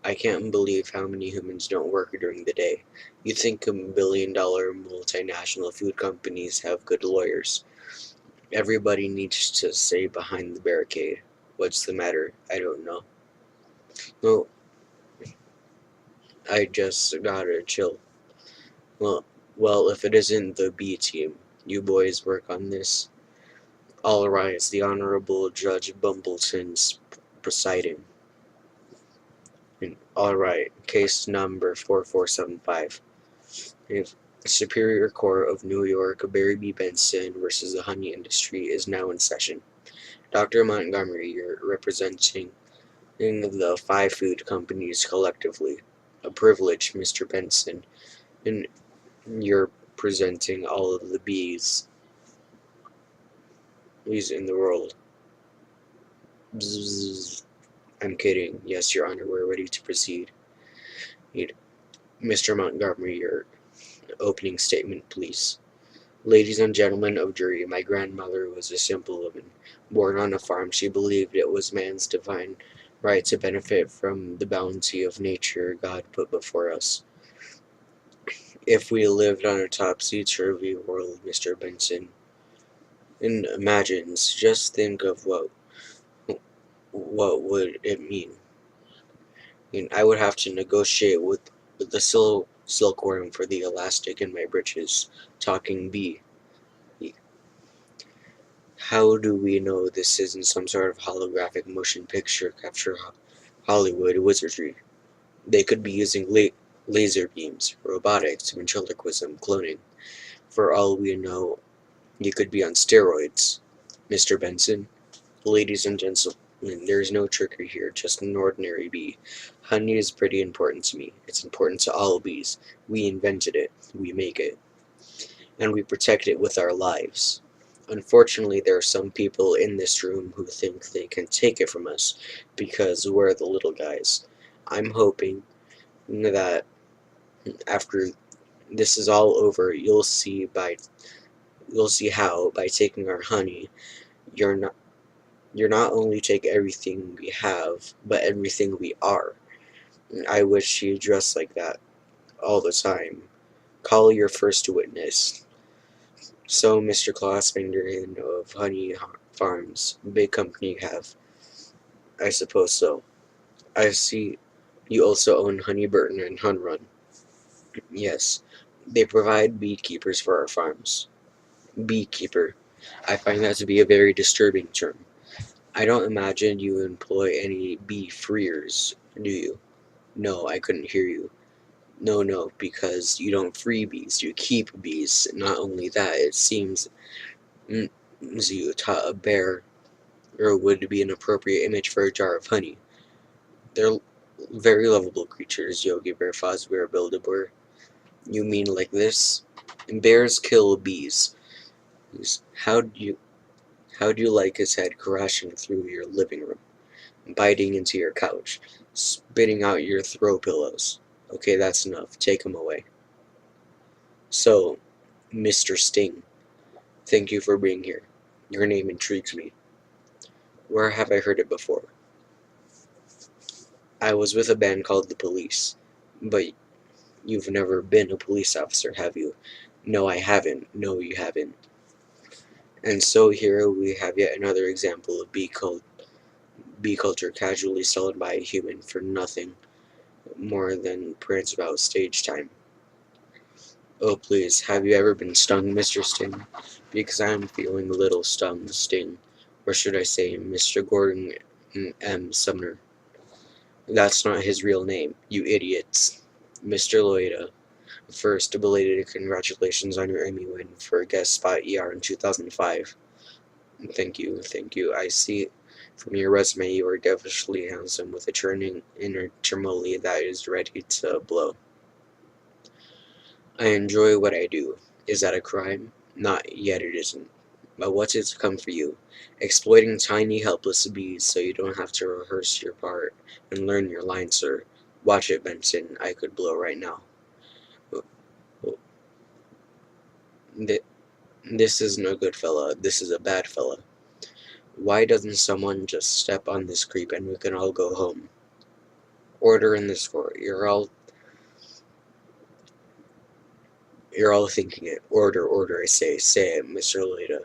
I can't believe how many humans don't work during the day. You'd think $1 billion multinational food companies have good lawyers. Everybody needs to stay behind the barricade. What's the matter? I don't know. No, I just gotta chill. Well, well, if it isn't the B team, you boys work on this. All rise. The Honorable Judge Bumbleton's presiding. All right. Case number 4475. If Superior Court of New York, Barry B. Benson versus the honey industry is now in session. Dr. Montgomery, you're representing the five food companies collectively. A privilege, Mr. Benson. And you're presenting all of the bees in the world. Bzzz. I'm kidding. Yes, Your Honor, we're ready to proceed. Mr. Montgomery, your opening statement, please. Ladies and gentlemen of jury, my grandmother was a simple woman. Born on a farm, she believed it was man's divine right to benefit from the bounty of nature God put before us. If we lived on a topsy-turvy world, Mr. Benson imagines, just think of what would it mean? I would have to negotiate with the silkworm for the elastic in my breeches. Talking bee. How do we know this isn't some sort of holographic motion picture capture Hollywood wizardry? They could be using laser beams, robotics, ventriloquism, cloning. For all we know, you could be on steroids. Mr. Benson, ladies and gentlemen, there's no trickery here, just an ordinary bee. Honey is pretty important to me. It's important to all bees. We invented it. We make it. And we protect it with our lives. Unfortunately, there are some people in this room who think they can take it from us because we're the little guys. I'm hoping that after this is all over, you'll see how by taking our honey, you're not only take everything we have, but everything we are. I wish you dressed like that all the time. Call your first witness. So, Mr. Klaus Mandarin of Honey Farms, big company you have. I suppose so. I see you also own Honey Burton and Hun Run. Yes, they provide beekeepers for our farms. Beekeeper. I find that to be a very disturbing term. I don't imagine you employ any bee freers, do you? No, I couldn't hear you. No, because you don't free bees, you keep bees. Not only that, it seems you taught a bear or would be an appropriate image for a jar of honey. They're very lovable creatures, Yogi Bear, Fozbear, Build-A-Bear. You mean like this? Bears kill bees. How do you like his head crashing through your living room, biting into your couch, spitting out your throw pillows? Okay, that's enough. Take him away. So, Mr. Sting, thank you for being here. Your name intrigues me. Where have I heard it before? I was with a band called The Police. But you've never been a police officer, have you? No, I haven't. No, you haven't. And so here we have yet another example of bee culture casually stolen by a human for nothing more than prance about stage time. Oh, please, have you ever been stung, Mr. Sting? Because I'm feeling a little stung, Sting. Or should I say, Mr. Gordon M. Sumner. That's not his real name, you idiots. Mr. Loida, first, belated congratulations on your Emmy win for guest spot ER in 2005. Thank you. I see from your resume you are devilishly handsome with a churning inner tremoli that is ready to blow. I enjoy what I do. Is that a crime? Not yet, it isn't. But what's it to come for you? Exploiting tiny, helpless bees so you don't have to rehearse your part and learn your lines, sir. Watch it, Benson. I could blow right now. This isn't a good fella. This is a bad fella. Why doesn't someone just step on this creep and we can all go home? Order in this court. You're all thinking it. Order, I say. Say it, Mr. Loida.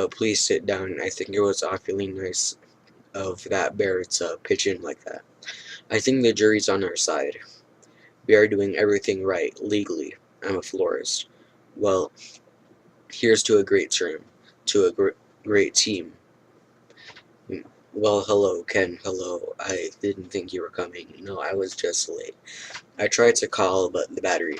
Please sit down. I think it was awfully nice of that bear to pitch in like that. I think the jury's on our side. We are doing everything right, legally. I'm a florist. Well, here's to a great term, to a great team. Well, hello, Ken. Hello. I didn't think you were coming. No, I was just late. I tried to call, but the battery.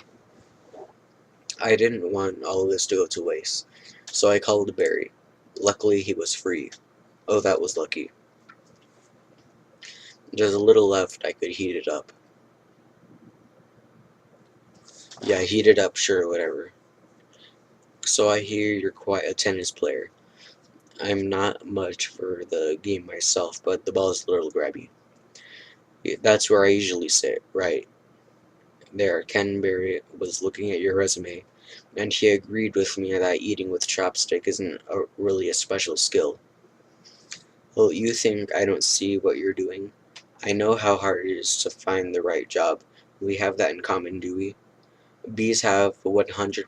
I didn't want all of this to go to waste. So I called Barry. Luckily, he was free. Oh, that was lucky. There's a little left. I could heat it up. Yeah, heat it up, sure, whatever. So I hear you're quite a tennis player. I'm not much for the game myself, but the ball's a little grabby. Yeah, that's where I usually sit, right there. Ken Barry was looking at your resume, and he agreed with me that eating with chopstick isn't really a special skill. Well, you think I don't see what you're doing? I know how hard it is to find the right job. We have that in common, do we? Bees have 100%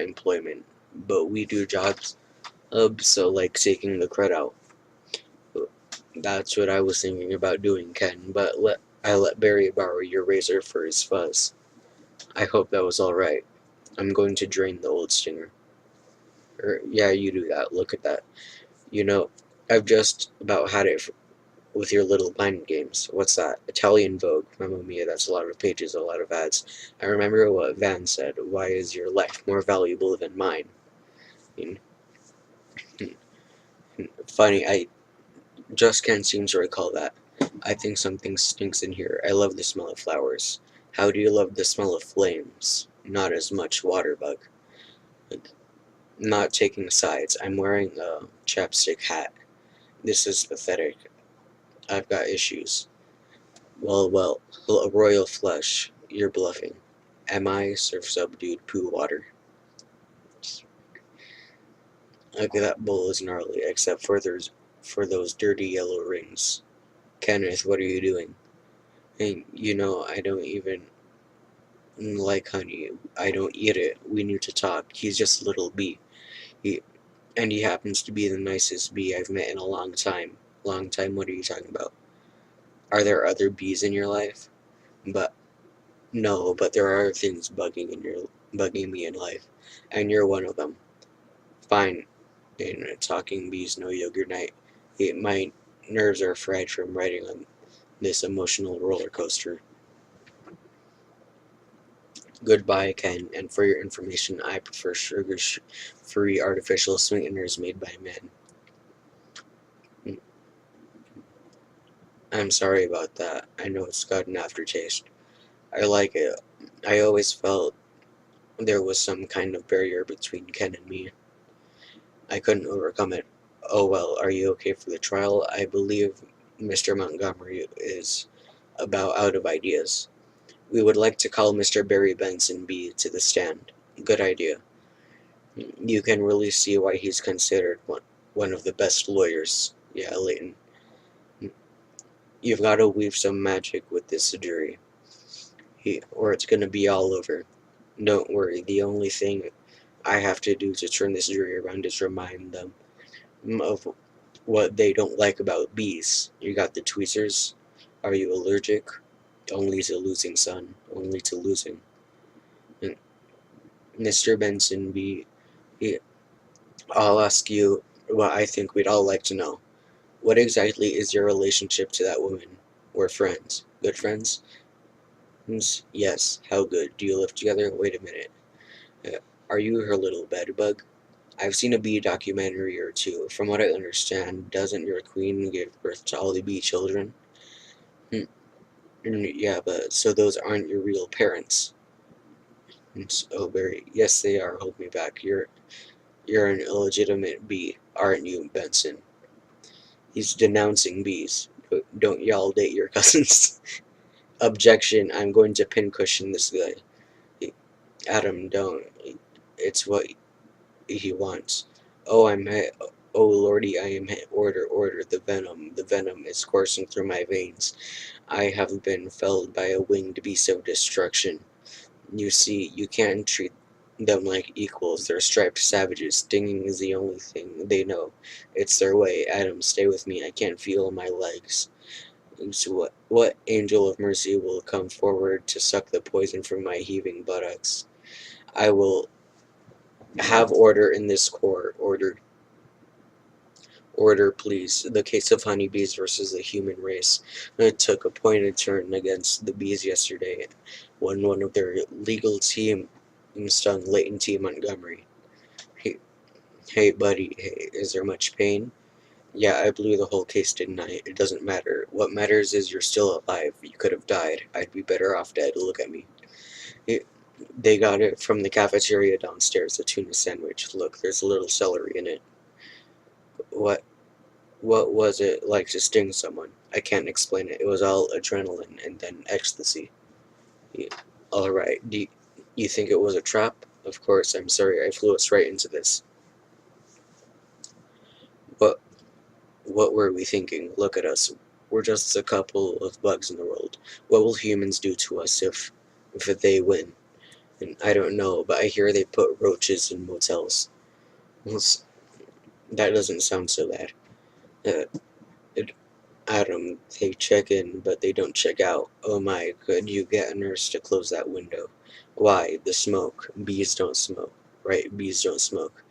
employment, but we do jobs, so like taking the crud out. That's what I was thinking about doing, Ken, but I let Barry borrow your razor for his fuzz. I hope that was alright. I'm going to drain the old stinger. Yeah, you do that. Look at that. You know, I've just about had it with your little mind games. What's that? Italian Vogue. Mamma mia, that's a lot of pages, a lot of ads. I remember what Van said. Why is your life more valuable than mine? I mean, funny, I just can't seem to recall that. I think something stinks in here. I love the smell of flowers. How do you love the smell of flames? Not as much, Waterbug. Like, not taking sides. I'm wearing a chapstick hat. This is pathetic. I've got issues. Well, a royal flush. You're bluffing. Am I surf subdued poo water? Okay, that bowl is gnarly, except for those dirty yellow rings. Kenneth, what are you doing? And I don't even like honey. I don't eat it. We need to talk. He's just a little bee. He and he happens to be the nicest bee I've met in a long time. Long time? What are you talking about? Are there other bees in your life? But no, but there are things bugging me in life, and you're one of them. Fine. Talking bees, no yogurt night. My nerves are fried from riding on this emotional roller coaster. Goodbye, Ken, and for your information, I prefer sugar-free artificial sweeteners made by men. Mm, I'm sorry about that. I know it's got an aftertaste. I like it. I always felt there was some kind of barrier between Ken and me. I couldn't overcome it. Oh well, are you okay for the trial? I believe Mr. Montgomery is about out of ideas. We would like to call Mr. Barry Benson B to the stand. Good idea. You can really see why he's considered one of the best lawyers. Yeah, Leighton. You've got to weave some magic with this jury, or it's going to be all over. Don't worry, the only thing I have to do to turn this jury around is remind them of what they don't like about bees. You got the tweezers. Are you allergic? Only to losing, son. Only to losing. And Mr. Benson B, I'll ask you what I think we'd all like to know. What exactly is your relationship to that woman? We're friends. Good friends? Yes. How good? Do you live together? Wait a minute. Uh, Are you her little bedbug? I've seen a bee documentary or two. From what I understand, doesn't your queen give birth to all the bee children? Hmm, yeah, but so those aren't your real parents. Oh, Barry. Yes, they are. Hold me back. You're an illegitimate bee, aren't you, Benson? He's denouncing bees. Don't y'all date your cousins? Objection. I'm going to pincushion this guy. Adam, don't. It's what he wants. Oh, I'm hit. Oh, lordy, I am hit. Order, order, the venom. The venom is coursing through my veins. I have been felled by a winged beast of destruction. You see, you can't treat them like equals. They're striped savages. Stinging is the only thing they know. It's their way. Adam, stay with me. I can't feel my legs. So what angel of mercy will come forward to suck the poison from my heaving buttocks? I will have order in this court. Order. Order, please. The case of honeybees versus the human race. It took a pointed turn against the bees yesterday when one of their legal team stung Leighton T. Montgomery. Hey, hey, buddy, hey, is there much pain? Yeah, I blew the whole case, didn't I? It doesn't matter. What matters is you're still alive. You could have died. I'd be better off dead. Look at me. It, they got it from the cafeteria downstairs, a tuna sandwich. Look, there's a little celery in it. What What was it like to sting someone? I can't explain it. It was all adrenaline and then ecstasy. Yeah. Alright, do you think it was a trap? Of course, I'm sorry, I flew us right into this. What what were we thinking? Look at us. We're just a couple of bugs in the world. What will humans do to us if they win? And I don't know, but I hear they put roaches in motels. Well, that doesn't sound so bad. Uh, Adam, they check in, but they don't check out. Oh my, could you get a nurse to close that window? Why? The smoke. Bees don't smoke. Right? Bees don't smoke.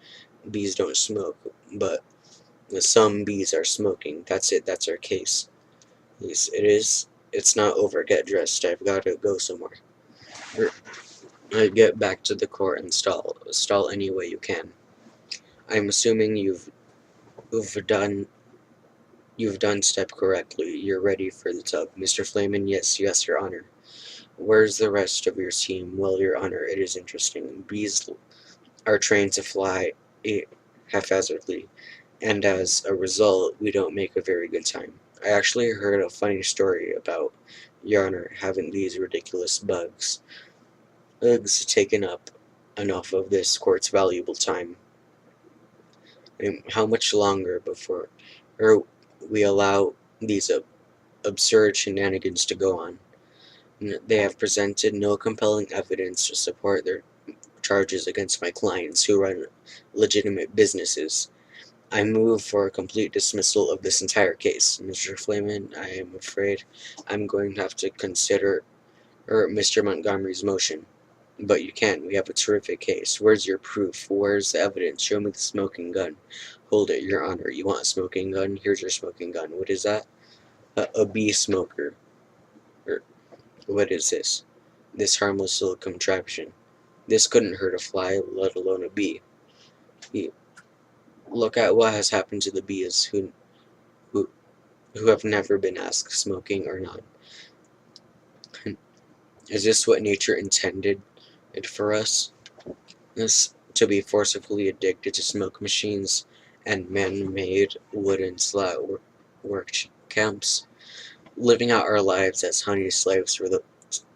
Bees don't smoke, but some bees are smoking. That's it. That's our case. Yes, it is. It's not over. Get dressed. I've got to go somewhere. I get back to the court and stall. Stall any way you can. I'm assuming you've done You've done step correctly. You're ready for the tub. Mr. Flamin, yes, yes, Your Honor. Where's the rest of your team? Well, Your Honor, it is interesting. Bees are trained to fly haphazardly, and as a result, we don't make a very good time. I actually heard a funny story about Your Honor having these ridiculous bugs taken up enough of this court's valuable time. And how much longer before or we allow these absurd shenanigans to go on? They have presented no compelling evidence to support their charges against my clients who run legitimate businesses. I move for a complete dismissal of this entire case. Mr. Flamin, I am afraid I'm going to have to consider Mr. Montgomery's motion. But you can't. We have a terrific case. Where's your proof? Where's the evidence? Show me the smoking gun. Hold it, Your Honor. You want a smoking gun? Here's your smoking gun. What is that? A bee smoker. Or what is this? This harmless little contraption. This couldn't hurt a fly, let alone a bee. Look at what has happened to the bees who, who have never been asked, smoking or not. Is this what nature intended it for us? This to be forcibly addicted to smoke machines and man-made wooden slat work camps, living out our lives as honey slaves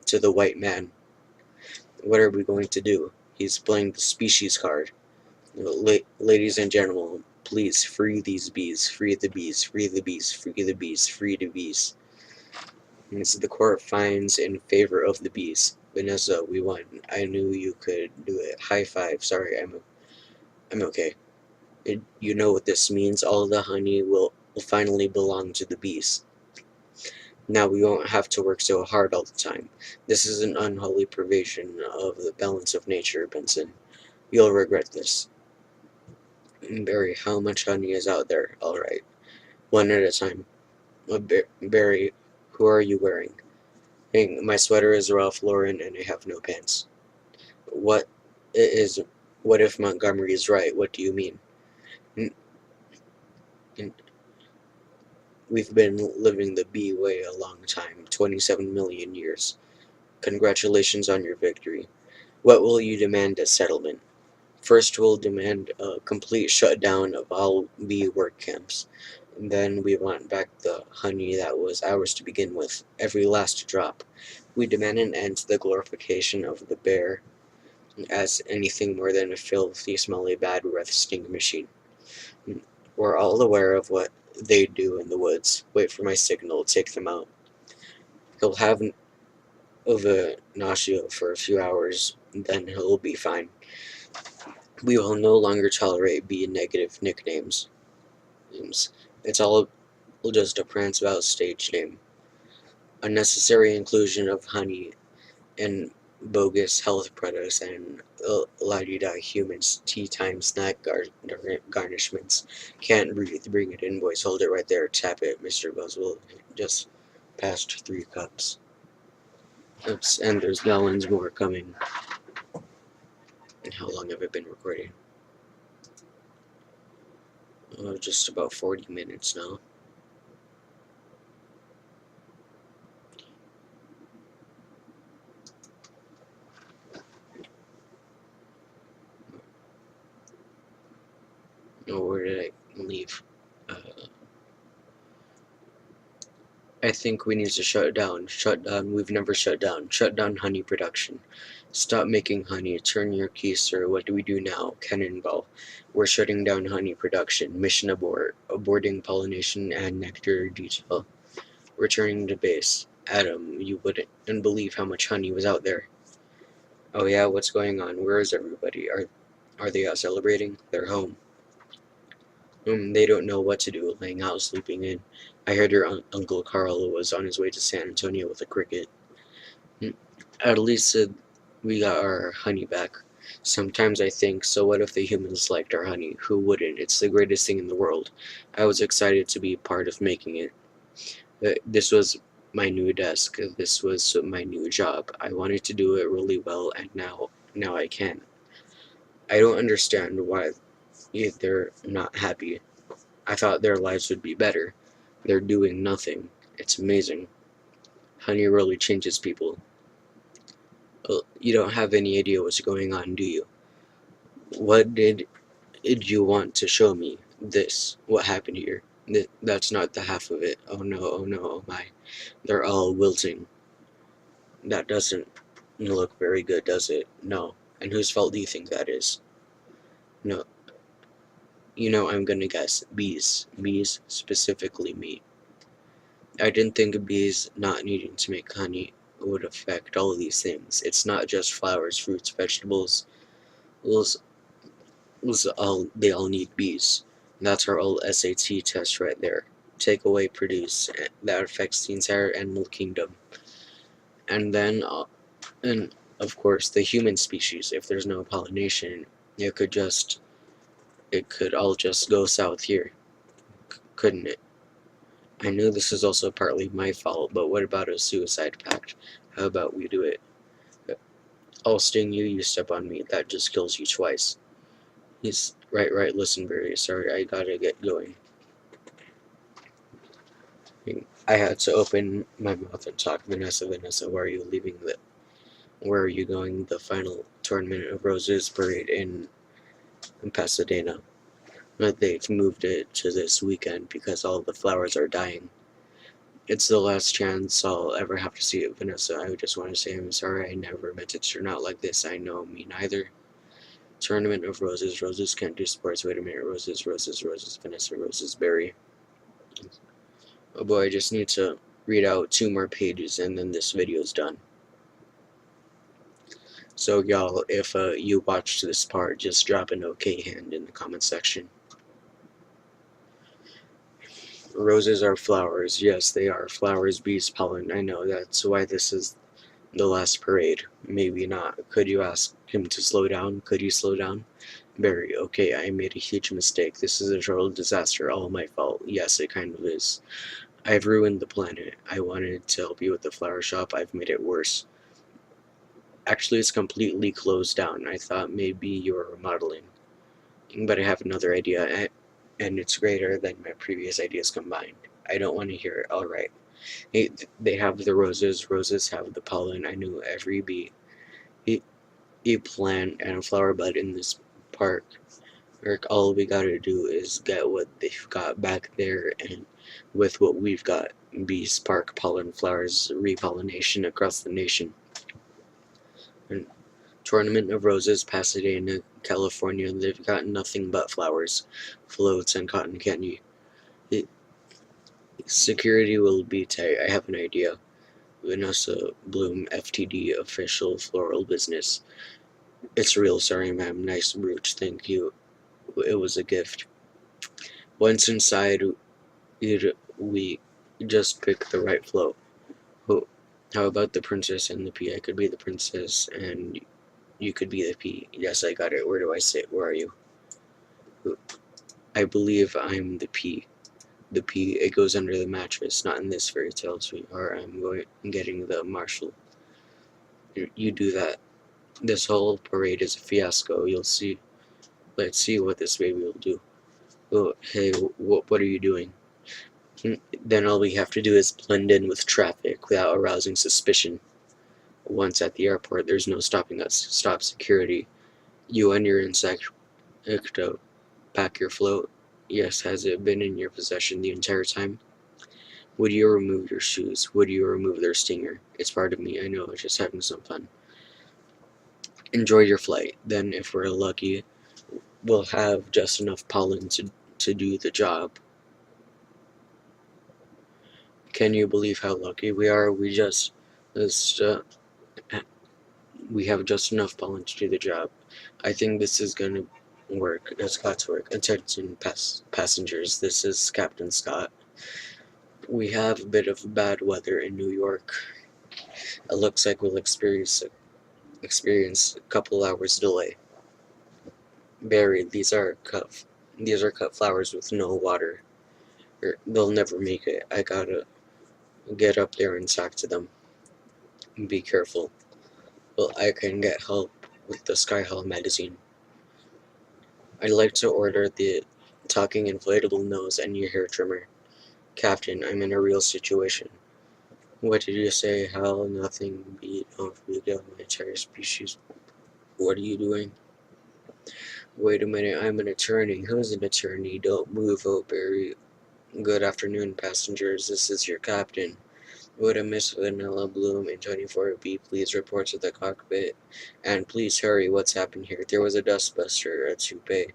to the white man. What are we going to do? He's playing the species card. Ladies and gentlemen, please free these bees, free the bees, free the bees, free the bees, free the bees. And so the court finds in favor of the bees. Vanessa, we won. I knew you could do it. High five. Sorry, I'm okay. You know what this means. All the honey will finally belong to the bees. Now we won't have to work so hard all the time. This is an unholy perversion of the balance of nature, Benson. You'll regret this. Barry, how much honey is out there? Alright. One at a time. Barry, who are you wearing? Hey, my sweater is Ralph Lauren and I have no pants. What is... What if Montgomery is right? What do you mean? We've been living the bee way a long time, 27 million years. Congratulations on your victory. What will you demand as settlement? First, we'll demand a complete shutdown of all bee work camps. And then we want back the honey that was ours to begin with, every last drop. We demand an end to the glorification of the bear as anything more than a filthy, smelly, bad breath sting machine. We're all aware of what they do in the woods. Wait for my signal, take them out. He'll have nausea for a few hours, then he'll be fine. We will no longer tolerate negative nicknames. It's all just a prance about stage name. Unnecessary inclusion of honey in bogus health products and la-di-da humans tea time snack garnishments. Can't breathe, bring it invoice, hold it right there, tap it, Mr. Buzzwell. Just passed 3 cups. Oops, and there's gallons more coming. And how long have I been recording? Just about 40 minutes now. Oh, where did I leave? I think we need to shut down. Shut down. We've never shut down. Shut down honey production. Stop making honey. Turn your keys, sir. What do we do now? Cannonball. We're shutting down honey production. Mission abort. Aborting pollination and nectar detail. Returning to base. Adam, you wouldn't believe how much honey was out there. Oh yeah, what's going on? Where is everybody? Are they out celebrating? They're home. They don't know what to do, laying out, sleeping in. I heard your Uncle Carl was on his way to San Antonio with a cricket. At least we got our honey back. Sometimes I think, so what if the humans liked our honey? Who wouldn't? It's the greatest thing in the world. I was excited to be part of making it. This was my new desk. This was my new job. I wanted to do it really well, and now I can. I don't understand why they're not happy. I thought their lives would be better. They're doing nothing. It's amazing. Honey really changes people. You don't have any idea what's going on, do you? What did you want to show me? This. What happened here? That's not the half of it. Oh no, oh no, oh my. They're all wilting. That doesn't look very good, does it? No. And whose fault do you think that is? No. You know, I'm gonna guess. Bees. Bees, specifically me. I didn't think bees not needing to make honey would affect all of these things. It's not just flowers, fruits, vegetables. They all need bees. That's our old SAT test right there. Take away produce. That affects the entire animal kingdom. And then, and of course, the human species. If there's no pollination, it could all just go south here, couldn't it? I knew this is also partly my fault, but what about a suicide pact? How about we do it? I'll sting you, you step on me. That just kills you twice. He's right, listen, Barry. Sorry, I gotta get going. I had to open my mouth and talk. Vanessa, where are you leaving where are you going? The final Tournament of Roses parade in Pasadena. But they've moved it to this weekend because all the flowers are dying. It's the last chance I'll ever have to see it, Vanessa. I just want to say I'm sorry I never meant it to turn out like this. I know, me neither. Tournament of Roses. Roses can't do sports. Wait a minute. Roses, Vanessa, Roses, Barry. Oh boy, I just need to read out 2 more pages and then this video's done. So y'all, if you watched this part, just drop an okay hand in the comment section. Roses are flowers. Yes, they are. Flowers, bees, pollen. I know, that's why this is the last parade. Maybe not. Could you ask him to slow down? Could you slow down? Barry, okay, I made a huge mistake. This is a total disaster. All my fault. Yes, it kind of is. I've ruined the planet. I wanted to help you with the flower shop. I've made it worse. Actually, it's completely closed down. I thought maybe you were remodeling. But I have another idea, and it's greater than my previous ideas combined. I don't want to hear it. Alright. They have the roses. Roses have the pollen. I knew every bee, a plant, and a flower bud in this park. All we gotta do is get what they've got back there, and with what we've got, bees, park, pollen, flowers, repollination across the nation. And Tournament of Roses, Pasadena, California. They've got nothing but flowers, floats, and cotton candy. Security will be tight. I have an idea. Vanessa Bloom, FTD, official floral business. It's real, sorry ma'am. Nice brooch, thank you. It was a gift. Once inside, we just pick the right float. How about the princess and the pea? I could be the princess and you could be the pea. Yes, I got it. Where do I sit? Where are you? I believe I'm the pea. The pea, it goes under the mattress, not in this fairy tale, sweetheart. I'm getting the marshal. You do that. This whole parade is a fiasco. You'll see. Let's see what this baby will do. Oh, hey, what are you doing? Then all we have to do is blend in with traffic without arousing suspicion. Once at the airport, there's no stopping us. Stop security. You and your insecto. Pack your float. Yes, has it been in your possession the entire time? Would you remove your shoes? Would you remove their stinger? It's part of me, I know, just having some fun. Enjoy your flight. Then, if we're lucky, we'll have just enough pollen to do the job. Can you believe how lucky we are? Just, uh, we have just enough pollen to do the job. I think this is gonna work. It's got to work. Attention, passengers. This is Captain Scott. We have a bit of bad weather in New York. It looks like we'll experience a couple hours delay. Barry, these are cut flowers with no water. They'll never make it. I gotta get up there and talk to them. Be careful. Well, I can get help with the Sky Hall magazine. I'd like to order the talking inflatable nose and your hair trimmer. Captain, I'm in a real situation. What did you say, Hal? Nothing beat off my entire species. What are you doing? Wait a minute, I'm an attorney. Who's an attorney? Don't move, oh Barry. Good afternoon, passengers. This is your captain. Would a Miss Vanilla Bloom in 24B please report to the cockpit? And please hurry, what's happened here? There was a dustbuster, a toupee.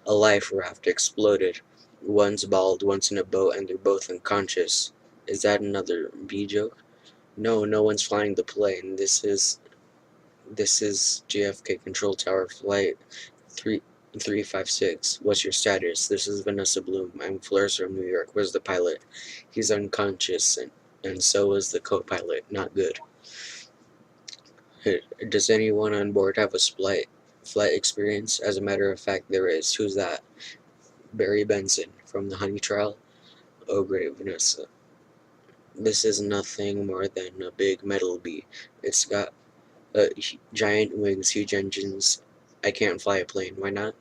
A life raft exploded. One's bald, one's in a boat, and they're both unconscious. Is that another B joke? No, no one's flying the plane. This is JFK Control Tower Flight 356. What's your status? This is Vanessa Bloom. I'm Flores from New York. Where's the pilot? He's unconscious, and so is the co-pilot. Not good. Does anyone on board have a flight experience? As a matter of fact, there is. Who's that? Barry Benson from the Honey Trial. Oh, great, Vanessa. This is nothing more than a big metal bee. It's got giant wings, huge engines. I can't fly a plane. Why not?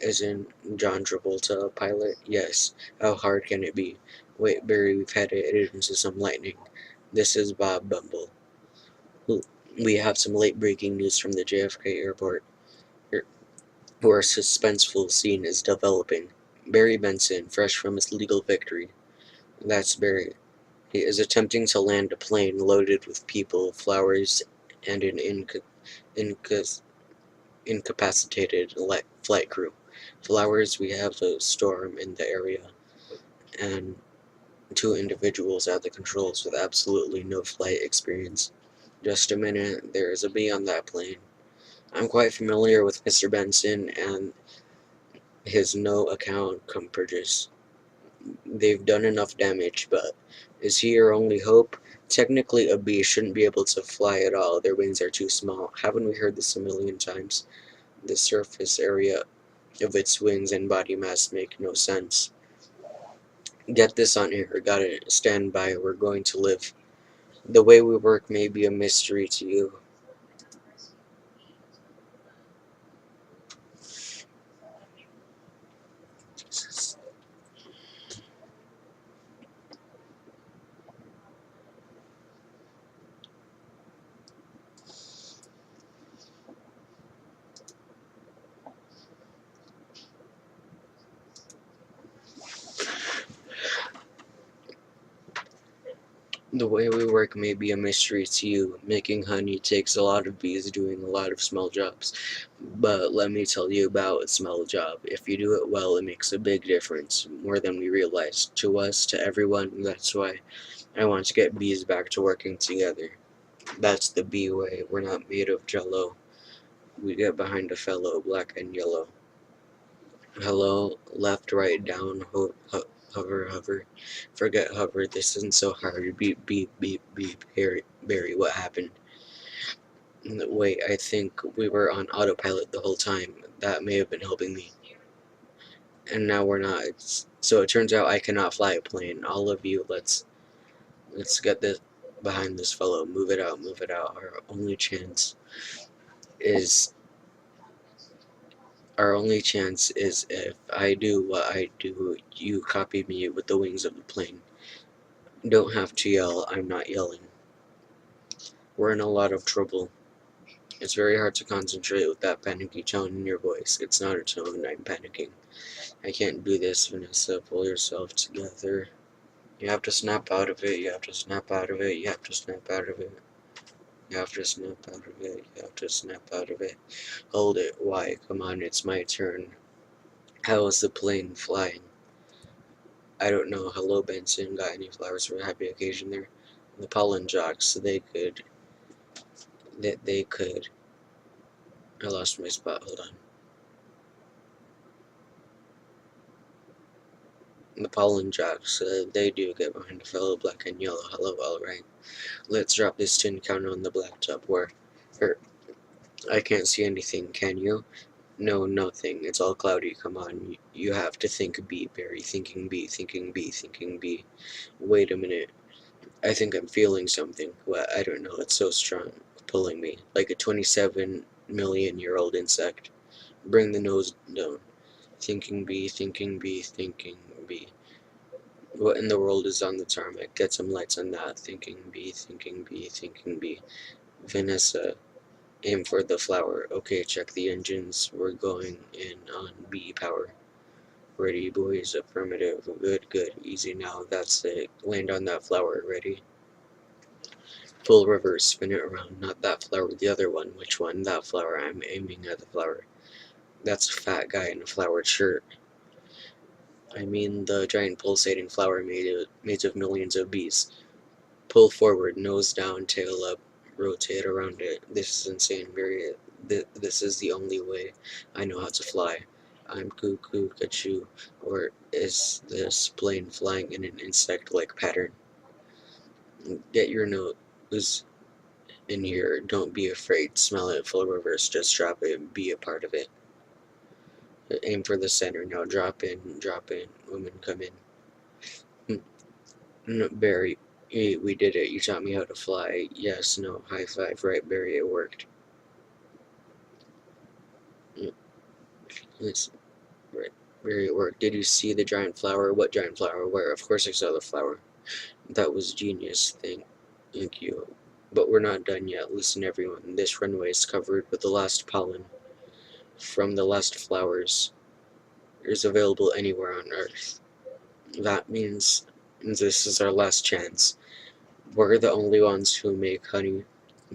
Isn't John Travolta a pilot? Yes. How hard can it be? Wait, Barry, we've had to hit into some lightning. This is Bob Bumble. We have some late breaking news from the JFK airport, where a suspenseful scene is developing. Barry Benson, fresh from his legal victory. That's Barry. He is attempting to land a plane loaded with people, flowers, and an incapacitated flight crew. Flowers, we have a storm in the area, and two individuals at the controls with absolutely no flight experience. Just a minute, there is a bee on that plane. I'm quite familiar with Mr. Benson and his no-account compatriots. They've done enough damage, but is he your only hope? Technically, a bee shouldn't be able to fly at all. Their wings are too small. Haven't we heard this a million times? The surface area of its wings and body mass make no sense. Get this on air. Gotta stand by. We're going to live. The way we work may be a mystery to you. The way we work may be a mystery to you. Making honey takes a lot of bees doing a lot of small jobs. But let me tell you about a small job. If you do it well, it makes a big difference, more than we realize. To us, to everyone, that's why I want to get bees back to working together. That's the bee way. We're not made of jello. We get behind a fellow, black and yellow. Hello, left, right, down, Hover, hover. Forget hover. This isn't so hard. Beep, beep, beep, beep. Barry, what happened? Wait, I think we were on autopilot the whole time. That may have been helping me. And now we're not. So it turns out I cannot fly a plane. All of you, let's get this behind this fellow. Move it out, move it out. Is our only chance is if I do what I do, you copy me with the wings of the plane. Don't have to yell, I'm not yelling. We're in a lot of trouble. It's very hard to concentrate with that panicky tone in your voice. It's not a tone, I'm panicking. I can't do this, Vanessa. Pull yourself together. You have to snap out of it, you have to snap out of it, you have to snap out of it. You have to snap out of it, you have to snap out of it. Hold it, why? Come on, it's my turn. How is the plane flying? I don't know. Hello, Benson. Got any flowers for a happy occasion there? The pollen jocks, they could. I lost my spot. Hold on. The pollen jocks, they do get behind a fellow black and yellow. Hello, alright. Let's drop this tin counter on the blacktop where. I can't see anything, can you? No, nothing. It's all cloudy. Come on. You have to think B, Barry. Thinking B, thinking B, thinking B. Wait a minute. I think I'm feeling something. Well, I don't know. It's so strong. Pulling me. Like a 27 million-year-old insect. Bring the nose down. Thinking B, thinking B, thinking B. What in the world is on the tarmac? Get some lights on that. Thinking B, thinking B, thinking B. Vanessa, aim for the flower. Okay, check the engines. We're going in on B power. Ready, boys? Affirmative. Good, good. Easy now. That's it. Land on that flower. Ready? Full reverse. Spin it around. Not that flower. The other one. Which one? That flower. I'm aiming at the flower. That's a fat guy in a flowered shirt. I mean the giant pulsating flower made of millions of bees. Pull forward, nose down, tail up, rotate around it. This is insane, Barry. This is the only way I know how to fly. I'm cuckoo, Kachu, or is this plane flying in an insect-like pattern? Get your nose in here. Don't be afraid. Smell it. Full reverse. Just drop it. Be a part of it. Aim for the center. Now drop in. Drop in. Woman, come in. No, Barry, we did it. You taught me how to fly. Yes, no, high five. Right, Barry, it worked. It's right, Barry, it worked. Did you see the giant flower? What giant flower? Where? Of course I saw the flower. That was genius. Thank you. But we're not done yet. Listen, everyone. This runway is covered with the last pollen from the last flowers. It is available anywhere on Earth. That means this is our last chance. We're the only ones who make honey,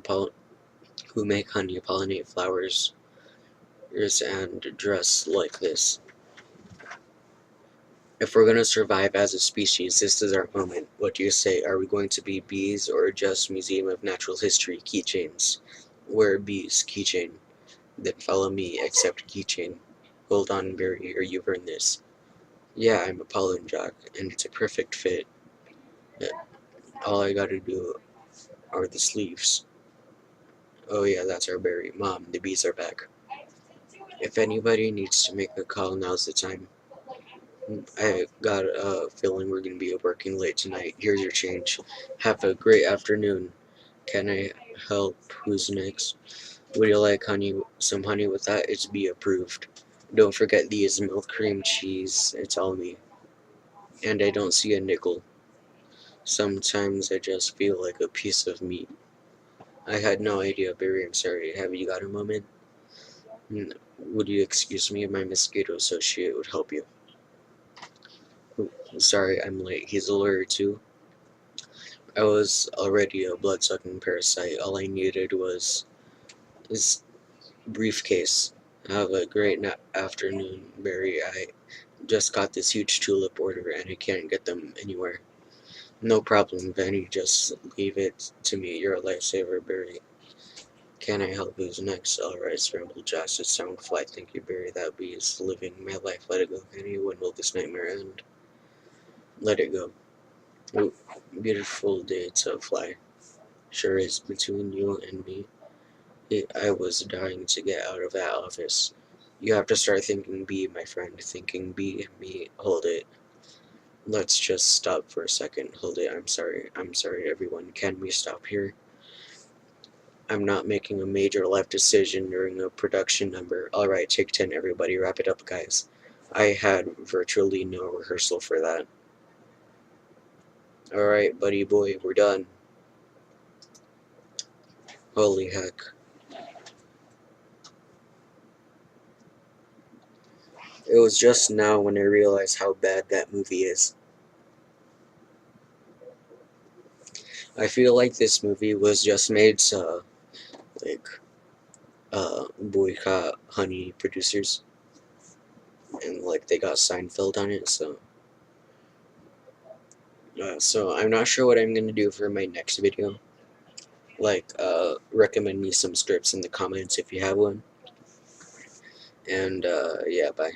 pollinate flowers, and dress like this. If we're gonna survive as a species, this is our moment. What do you say? Are we going to be bees or just Museum of Natural History keychains? We're bees, keychain. Then follow me, accept keychain. Hold on, Barry, or you've earned this. Yeah, I'm a pollen jock, and it's a perfect fit. All I gotta do are the sleeves. Oh yeah, that's our Barry. Mom, the bees are back. If anybody needs to make a call, now's the time. I got a feeling we're gonna be working late tonight. Here's your change. Have a great afternoon. Can I help? Who's next? Would you like some honey with that? It's be approved. Don't forget these milk, cream, cheese. It's all me. And I don't see a nickel. Sometimes I just feel like a piece of meat. I had no idea, Barry. I'm sorry. Have you got a moment? Would you excuse me? My mosquito associate would help you. Sorry, I'm late. He's a lawyer too. I was already a blood-sucking parasite. All I needed was his briefcase. Have a great afternoon, Barry. I just got this huge tulip order and I can't get them anywhere. No problem, Benny. Just leave it to me. You're a lifesaver, Barry. Can I help? Who's next? Alright, Scramble Jacks. It's sound flight. Thank you, Barry. That bee is living my life. Let it go, Kenny. When will this nightmare end? Let it go. Oh, beautiful day to fly. Sure is between you and me. I was dying to get out of that office. You have to start thinking B, my friend. Thinking B, me. Hold it. Let's just stop for a second. Hold it. I'm sorry. I'm sorry, everyone. Can we stop here? I'm not making a major life decision during a production number. Alright, take 10, everybody. Wrap it up, guys. I had virtually no rehearsal for that. Alright, buddy boy, we're done. Holy heck. It was just now when I realized how bad that movie is. I feel like this movie was just made to, like, boycott Honey producers. And, like, they got Seinfeld on it, so. So I'm not sure what I'm gonna do for my next video. Like, recommend me some scripts in the comments if you have one. And, yeah, bye.